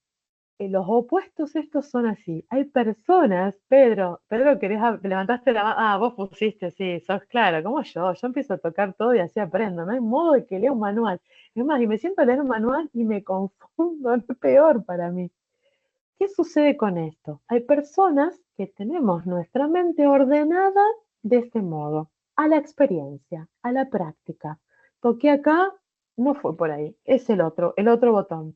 los opuestos estos son así. Hay personas, Pedro, levantaste la mano, vos pusiste, sí, sos claro, como yo empiezo a tocar todo y así aprendo, no hay modo de que lea un manual. Es más, y me siento a leer un manual y me confundo, es peor para mí. ¿Qué sucede con esto? Hay personas que tenemos nuestra mente ordenada de este modo, a la experiencia, a la práctica. Toqué acá, no fue por ahí, es el otro botón.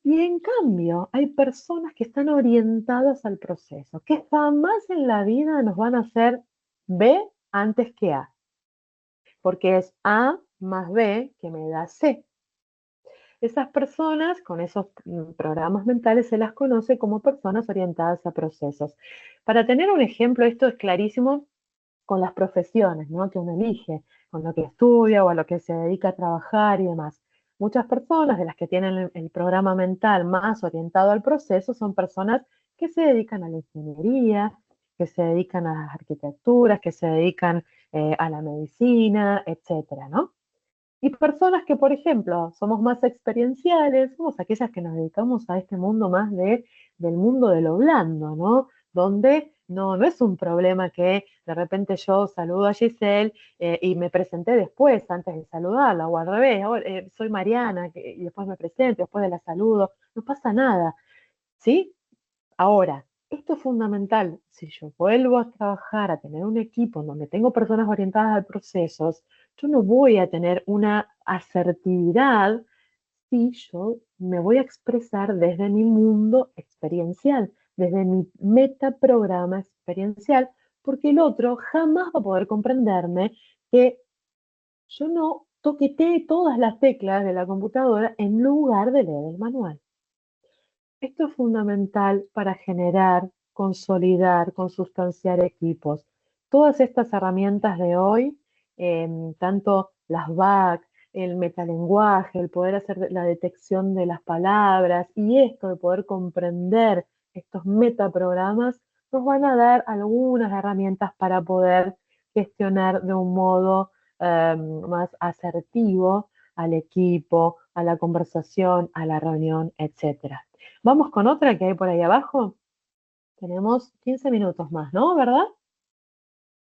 Y en cambio, hay personas que están orientadas al proceso, que jamás en la vida nos van a hacer B antes que A, porque es A más B que me da C. Esas personas con esos programas mentales se las conoce como personas orientadas a procesos. Para tener un ejemplo, esto es clarísimo con las profesiones, ¿no? Que uno elige, con lo que estudia o a lo que se dedica a trabajar y demás. Muchas personas de las que tienen el programa mental más orientado al proceso son personas que se dedican a la ingeniería, que se dedican a las arquitecturas, que se dedican a la medicina, etcétera, ¿no? Y personas que, por ejemplo, somos más experienciales, somos aquellas que nos dedicamos a este mundo más del mundo de lo blando, ¿no? Donde no es un problema que de repente yo saludo a Giselle y me presenté después, antes de saludarla, o al revés, soy Mariana, y después me presento, después de la saludo, no pasa nada, ¿sí? Ahora, esto es fundamental. Si yo vuelvo a trabajar, a tener un equipo en donde tengo personas orientadas a procesos, yo no voy a tener una asertividad si yo me voy a expresar desde mi mundo experiencial, desde mi metaprograma experiencial, porque el otro jamás va a poder comprenderme que yo no toqueteé todas las teclas de la computadora en lugar de leer el manual. Esto es fundamental para generar, consolidar, consustanciar equipos. Todas estas herramientas de hoy, tanto las BAC, el metalenguaje, el poder hacer la detección de las palabras y esto de poder comprender estos metaprogramas, nos van a dar algunas herramientas para poder gestionar de un modo más asertivo al equipo, a la conversación, a la reunión, etcétera. Vamos con otra que hay por ahí abajo. Tenemos 15 minutos más, ¿no? ¿Verdad?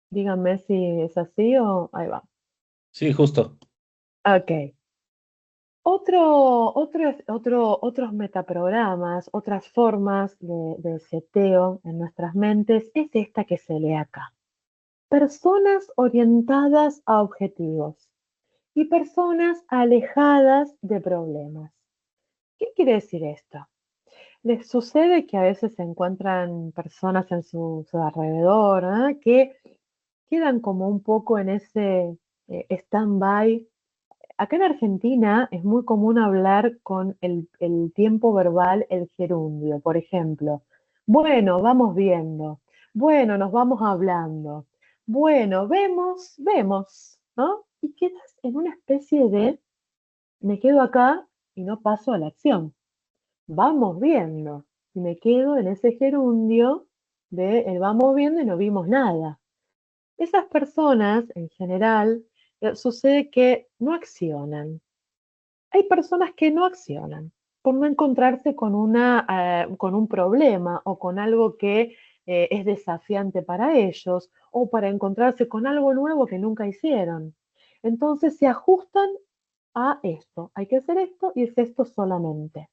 Díganme si es así o ahí va. Sí, justo. Ok. Otros metaprogramas, otras formas de seteo en nuestras mentes es esta que se lee acá. Personas orientadas a objetivos y personas alejadas de problemas. ¿Qué quiere decir esto? ¿Les sucede que a veces se encuentran personas en su alrededor, que quedan como un poco en ese stand-by? Acá en Argentina es muy común hablar con el tiempo verbal, el gerundio. Por ejemplo, bueno, vamos viendo. Bueno, nos vamos hablando. Bueno, vemos, ¿no? Y quedas en una especie de me quedo acá y no paso a la acción. vamos viendo. Y me quedo en ese gerundio de el vamos viendo y no vimos nada. Esas personas, en general, sucede que no accionan. Hay personas que no accionan por no encontrarse con con un problema o con algo que es desafiante para ellos o para encontrarse con algo nuevo que nunca hicieron. Entonces se ajustan a esto. Hay que hacer esto y es esto solamente.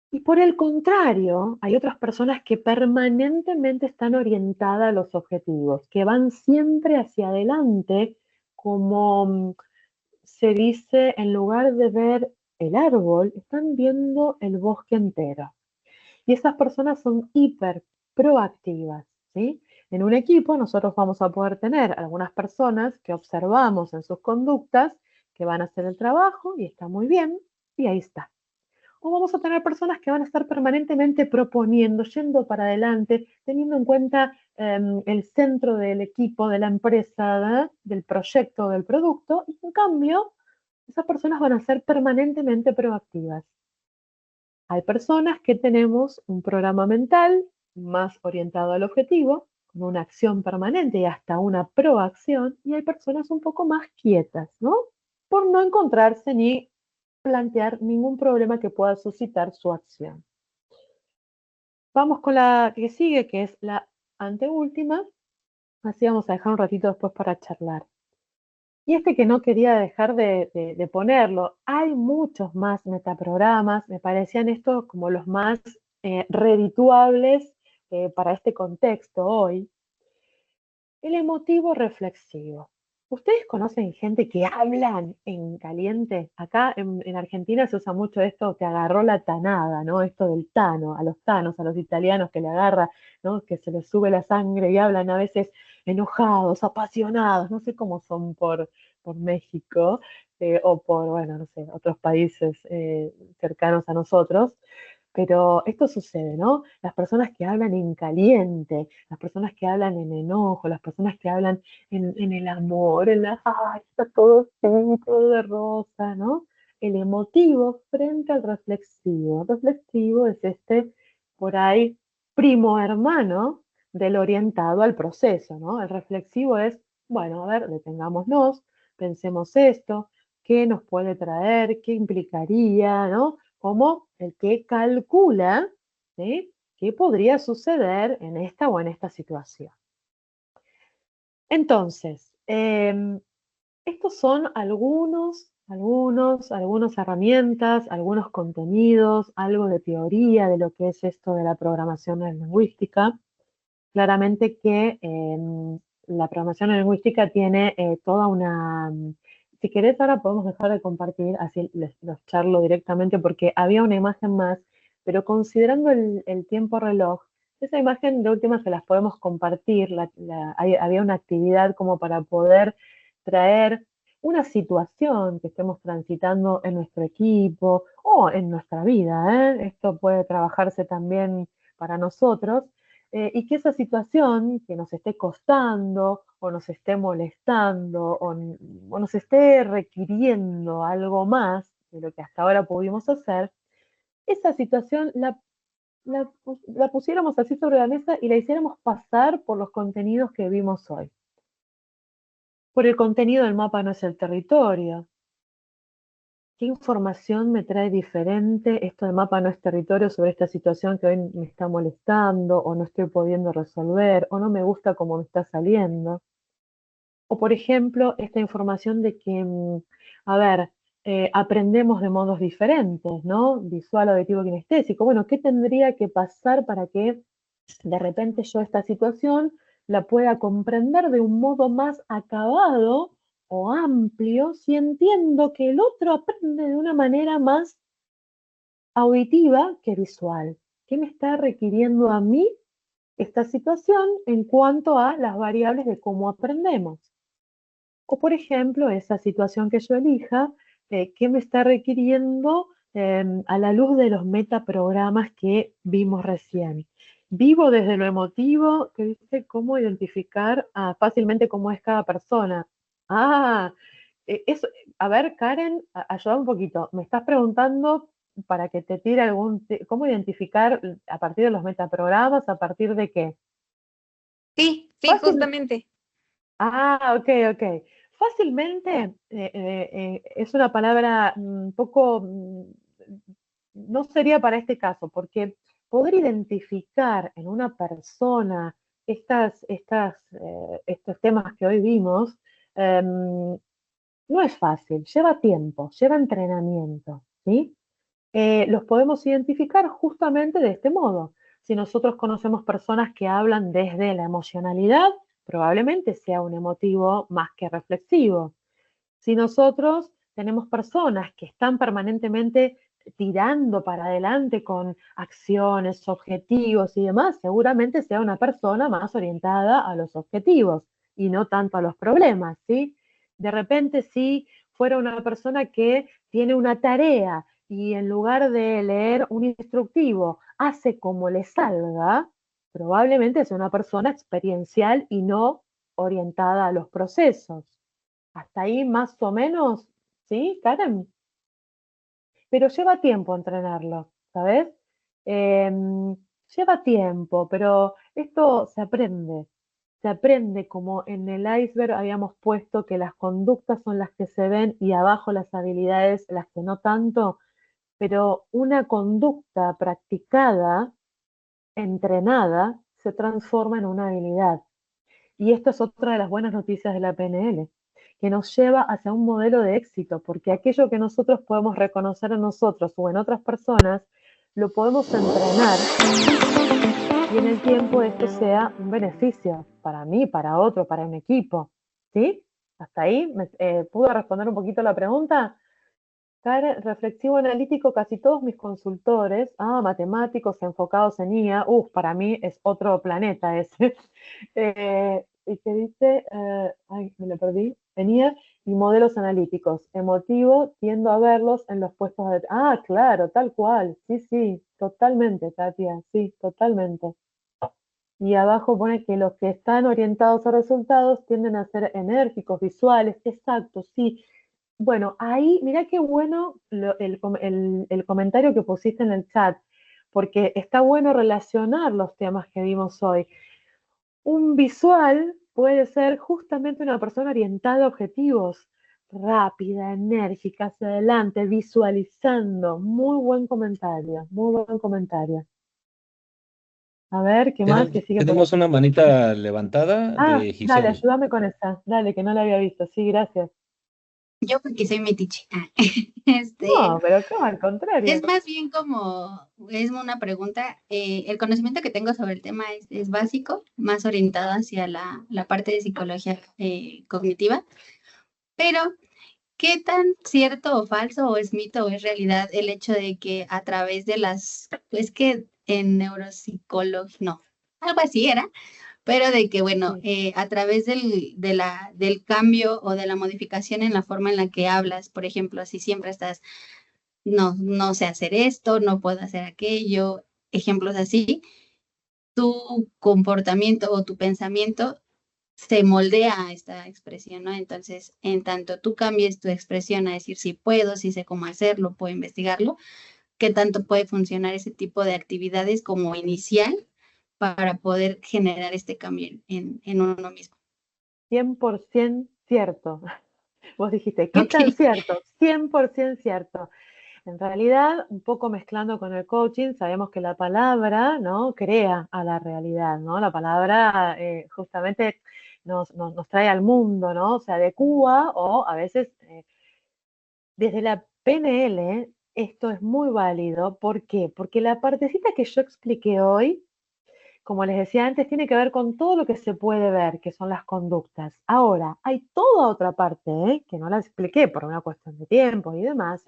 Y por el contrario, hay otras personas que permanentemente están orientadas a los objetivos, que van siempre hacia adelante, como se dice, en lugar de ver el árbol, están viendo el bosque entero. Y esas personas son hiper proactivas, ¿sí? En un equipo nosotros vamos a poder tener algunas personas que observamos en sus conductas que van a hacer el trabajo y está muy bien, y ahí está. O vamos a tener personas que van a estar permanentemente proponiendo, yendo para adelante, teniendo en cuenta el centro del equipo, de la empresa, ¿verdad? Del proyecto, del producto, y en cambio, esas personas van a ser permanentemente proactivas. Hay personas que tenemos un programa mental más orientado al objetivo, con una acción permanente y hasta una proacción, y hay personas un poco más quietas, ¿no? Por no encontrarse ni plantear ningún problema que pueda suscitar su acción. Vamos con la que sigue, que es la anteúltima. Así vamos a dejar un ratito después para charlar. Y este que no quería dejar de ponerlo, hay muchos más metaprogramas, me parecían estos como los más redituables para este contexto hoy. El emotivo reflexivo. ¿Ustedes conocen gente que hablan en caliente? Acá en Argentina se usa mucho esto, te agarró la tanada, ¿no? Esto del tano, a los tanos, a los italianos que le agarra, ¿no? Que se les sube la sangre y hablan a veces enojados, apasionados, no sé cómo son por México o por, bueno, no sé, otros países cercanos a nosotros. Pero esto sucede, ¿no? Las personas que hablan en caliente, las personas que hablan en enojo, las personas que hablan en el amor, ay, está todo así, todo de rosa, ¿no? El emotivo frente al reflexivo. El reflexivo es este, por ahí, primo hermano del orientado al proceso, ¿no? El reflexivo es, bueno, a ver, detengámonos, pensemos esto, qué nos puede traer, qué implicaría, ¿no? Como el que calcula, ¿sí? ¿Qué podría suceder en esta o en esta situación? Entonces, estos son algunas herramientas, algunos contenidos, algo de teoría de lo que es esto de la programación neurolingüística. Claramente que la programación neurolingüística tiene toda una... Si querés, ahora podemos dejar de compartir, así los charlo directamente, porque había una imagen más, pero considerando el tiempo reloj, esa imagen de última se las podemos compartir. Había una actividad como para poder traer una situación que estemos transitando en nuestro equipo o en nuestra vida, ¿eh? Esto puede trabajarse también para nosotros, y que esa situación que nos esté costando o nos esté molestando o nos esté requiriendo algo más de lo que hasta ahora pudimos hacer, esa situación la pusiéramos así sobre la mesa y la hiciéramos pasar por los contenidos que vimos hoy. Por el contenido del mapa no es el territorio. ¿Qué información me trae diferente esto de mapa no es territorio sobre esta situación que hoy me está molestando o no estoy pudiendo resolver o no me gusta cómo me está saliendo? O por ejemplo, esta información de que, a ver, aprendemos de modos diferentes, ¿no? Visual, auditivo, kinestésico. Bueno, ¿qué tendría que pasar para que de repente yo esta situación la pueda comprender de un modo más acabado o amplio si entiendo que el otro aprende de una manera más auditiva que visual? ¿Qué me está requiriendo a mí esta situación en cuanto a las variables de cómo aprendemos? O, por ejemplo, esa situación que yo elija, ¿qué me está requiriendo a la luz de los metaprogramas que vimos recién? Vivo desde lo emotivo, que dice cómo identificar fácilmente cómo es cada persona. Ah, eso, a ver, Karen, ayuda un poquito. Me estás preguntando para que te tire cómo identificar a partir de los metaprogramas, a partir de qué. Sí, justamente. Ok. Fácilmente es una palabra un poco, no sería para este caso, porque poder identificar en una persona estos temas que hoy vimos, no es fácil, lleva tiempo, lleva entrenamiento, ¿sí? Los podemos identificar justamente de este modo. Si nosotros conocemos personas que hablan desde la emocionalidad, probablemente sea un emotivo más que reflexivo. Si nosotros tenemos personas que están permanentemente tirando para adelante con acciones, objetivos y demás, seguramente sea una persona más orientada a los objetivos y no tanto a los problemas, ¿sí? De repente, si fuera una persona que tiene una tarea y en lugar de leer un instructivo hace como le salga, probablemente sea una persona experiencial y no orientada a los procesos. Hasta ahí más o menos, ¿sí, Karen? Pero lleva tiempo entrenarlo, ¿sabes? Lleva tiempo, pero esto se aprende. Se aprende como en el iceberg habíamos puesto que las conductas son las que se ven y abajo las habilidades las que no tanto, pero una conducta practicada, entrenada, se transforma en una habilidad. Y esto es otra de las buenas noticias de la PNL, que nos lleva hacia un modelo de éxito, porque aquello que nosotros podemos reconocer en nosotros o en otras personas, lo podemos entrenar y en el tiempo esto sea un beneficio para mí, para otro, para mi equipo. ¿Sí? ¿Hasta ahí? ¿Pudo responder un poquito la pregunta? Karen, reflexivo analítico, casi todos mis consultores, matemáticos enfocados en IA, para mí es otro planeta ese. Y que dice, me lo perdí, en IA y modelos analíticos. Emotivo, tiendo a verlos en los puestos de... Claro, tal cual, sí, totalmente, Katia, sí, totalmente. Y abajo pone que los que están orientados a resultados tienden a ser enérgicos, visuales, exacto, sí. Bueno, ahí, mira qué bueno el comentario que pusiste en el chat, porque está bueno relacionar los temas que vimos hoy. Un visual puede ser justamente una persona orientada a objetivos, rápida, enérgica, hacia adelante, visualizando. Muy buen comentario, muy buen comentario. A ver, ¿qué más? ¿Qué sigue por Tenemos ahí? una manita levantada de Dale, Giselle. ayúdame con esa. Dale, que no la había visto. Sí, gracias. Yo porque soy metiche. No, pero ¿cómo? Al contrario. Es más bien como, es una pregunta, el conocimiento que tengo sobre el tema es básico, más orientado hacia la parte de psicología cognitiva, pero ¿qué tan cierto o falso o es mito o es realidad el hecho de que a través de pues que en neuropsicología, no, algo así era, pero de que, bueno, a través del cambio o de la modificación en la forma en la que hablas, por ejemplo, si siempre estás, no sé hacer esto, no puedo hacer aquello, ejemplos así, tu comportamiento o tu pensamiento se moldea a esta expresión, ¿no? Entonces, en tanto tú cambies tu expresión a decir si puedo, si sé cómo hacerlo, puedo investigarlo, ¿qué tanto puede funcionar ese tipo de actividades como inicial para poder generar este cambio en uno mismo? 100% cierto. Vos dijiste, ¿qué Ok. tan cierto? 100% cierto. En realidad, un poco mezclando con el coaching, sabemos que la palabra, ¿no?, crea a la realidad, ¿no? La palabra justamente nos trae al mundo, ¿no? Se adecúa o a veces desde la PNL esto es muy válido. ¿Por qué? Porque la partecita que yo expliqué hoy, como les decía antes, tiene que ver con todo lo que se puede ver, que son las conductas. Ahora, hay toda otra parte, que no la expliqué por una cuestión de tiempo y demás,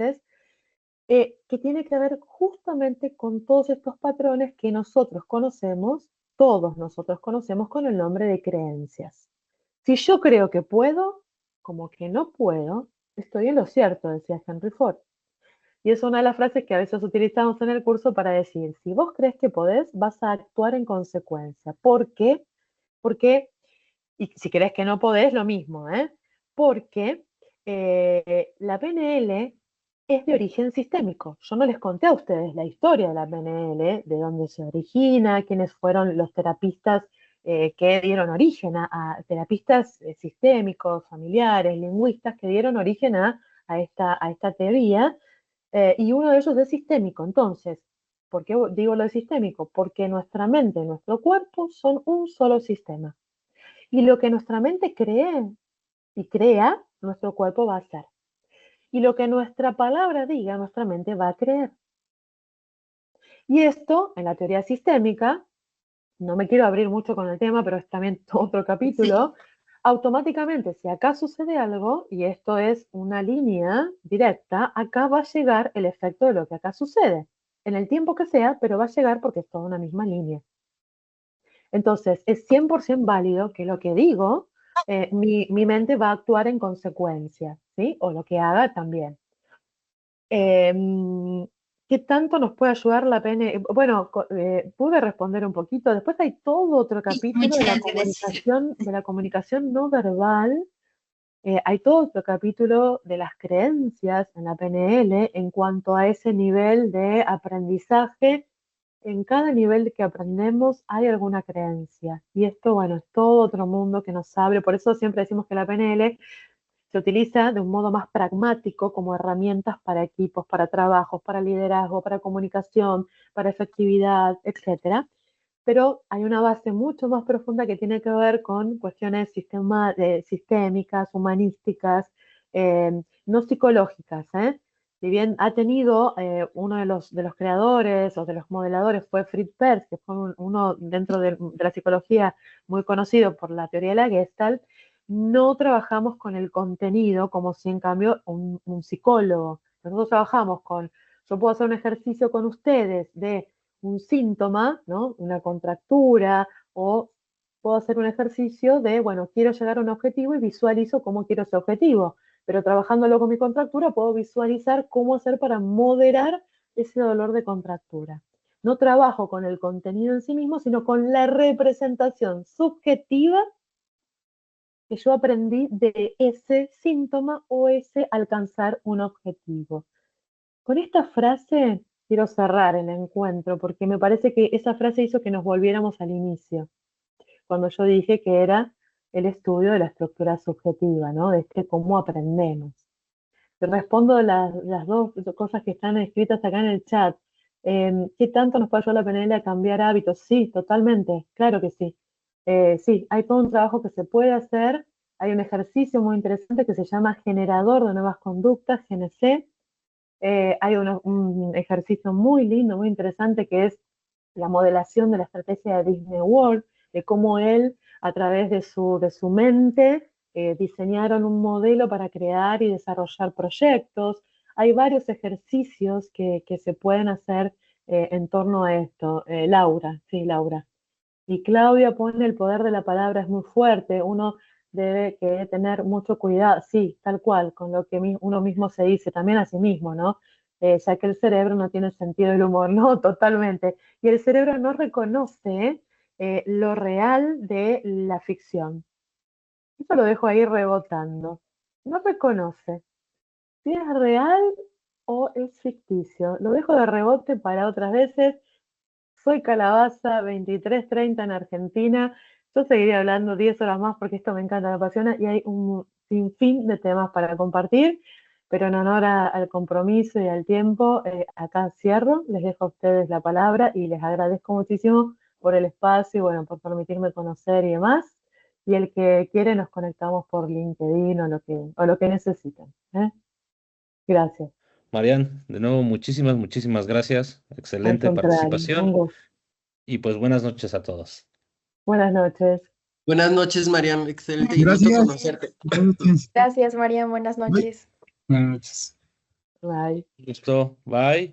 que tiene que ver justamente con todos estos patrones que nosotros conocemos, todos nosotros conocemos con el nombre de creencias. Si yo creo que puedo, como que no puedo, estoy en lo cierto, decía Henry Ford. Y es una de las frases que a veces utilizamos en el curso para decir, si vos crees que podés, vas a actuar en consecuencia. ¿Por qué? Porque, y si crees que no podés, lo mismo, Porque la PNL es de origen sistémico. Yo no les conté a ustedes la historia de la PNL, de dónde se origina, quiénes fueron los terapistas que dieron origen a terapistas sistémicos, familiares, lingüistas, que dieron origen a esta teoría, y uno de ellos es sistémico. Entonces, ¿por qué digo lo de sistémico? Porque nuestra mente y nuestro cuerpo son un solo sistema. Y lo que nuestra mente cree y crea, nuestro cuerpo va a hacer. Y lo que nuestra palabra diga, nuestra mente va a creer. Y esto, en la teoría sistémica, no me quiero abrir mucho con el tema, pero es también otro capítulo, automáticamente, si acá sucede algo, y esto es una línea directa, acá va a llegar el efecto de lo que acá sucede. En el tiempo que sea, pero va a llegar porque es toda una misma línea. Entonces, es 100% válido que lo que digo, mi mente va a actuar en consecuencia, ¿sí? O lo que haga también. ¿Qué tanto nos puede ayudar la PNL? Bueno, pude responder un poquito. Después hay todo otro capítulo de la comunicación no verbal. Hay todo otro capítulo de las creencias en la PNL en cuanto a ese nivel de aprendizaje. En cada nivel que aprendemos hay alguna creencia. Y esto, bueno, es todo otro mundo que nos abre. Por eso siempre decimos que la PNL se utiliza de un modo más pragmático como herramientas para equipos, para trabajos, para liderazgo, para comunicación, para efectividad, etc. Pero hay una base mucho más profunda que tiene que ver con cuestiones sistémicas, humanísticas, no psicológicas. Si bien ha tenido uno de los creadores o de los modeladores fue Fritz Perls, que fue uno dentro de la psicología muy conocido por la teoría de la Gestalt, no trabajamos con el contenido como si en cambio un psicólogo. Nosotros trabajamos yo puedo hacer un ejercicio con ustedes de un síntoma, ¿no? Una contractura, o puedo hacer un ejercicio de, bueno, quiero llegar a un objetivo y visualizo cómo quiero ese objetivo. Pero trabajándolo con mi contractura puedo visualizar cómo hacer para moderar ese dolor de contractura. No trabajo con el contenido en sí mismo, sino con la representación subjetiva que yo aprendí de ese síntoma o ese alcanzar un objetivo. Con esta frase quiero cerrar el encuentro porque me parece que esa frase hizo que nos volviéramos al inicio, cuando yo dije que era el estudio de la estructura subjetiva, ¿no? De cómo aprendemos. Te respondo las dos cosas que están escritas acá en el chat. ¿Qué tanto nos puede ayudar la PNL a cambiar hábitos? Sí, totalmente, claro que sí. Sí, hay todo un trabajo que se puede hacer. Hay un ejercicio muy interesante que se llama Generador de Nuevas Conductas, GNC. Hay un ejercicio muy lindo, muy interesante, que es la modelación de la estrategia de Disney World, de cómo él, a través de su mente, diseñaron un modelo para crear y desarrollar proyectos. Hay varios ejercicios que se pueden hacer en torno a esto. Laura, sí, Laura. Y Claudia pone el poder de la palabra, es muy fuerte, uno debe tener mucho cuidado, sí, tal cual, con lo que uno mismo se dice, también a sí mismo, ¿no? Ya que el cerebro no tiene sentido del humor, no, totalmente. Y el cerebro no reconoce lo real de la ficción. Eso lo dejo ahí rebotando. No reconoce si es real o es ficticio. Lo dejo de rebote para otras veces. Soy Calabaza, 23:30 en Argentina. Yo seguiría hablando 10 horas más porque esto me encanta, me apasiona y hay un sinfín de temas para compartir, pero en honor al compromiso y al tiempo, acá cierro, les dejo a ustedes la palabra y les agradezco muchísimo por el espacio y bueno, por permitirme conocer y demás. Y el que quiere nos conectamos por LinkedIn o lo que necesiten. Gracias. Marian, de nuevo, muchísimas gracias. Al Excelente contrario, un participación. gusto. Y pues buenas noches a todos. Buenas noches. Buenas noches, Mariam. Excelente y gusto Gracias. conocerte. Gracias, María. Buenas noches. Buenas noches. Bye. Gusto. Bye.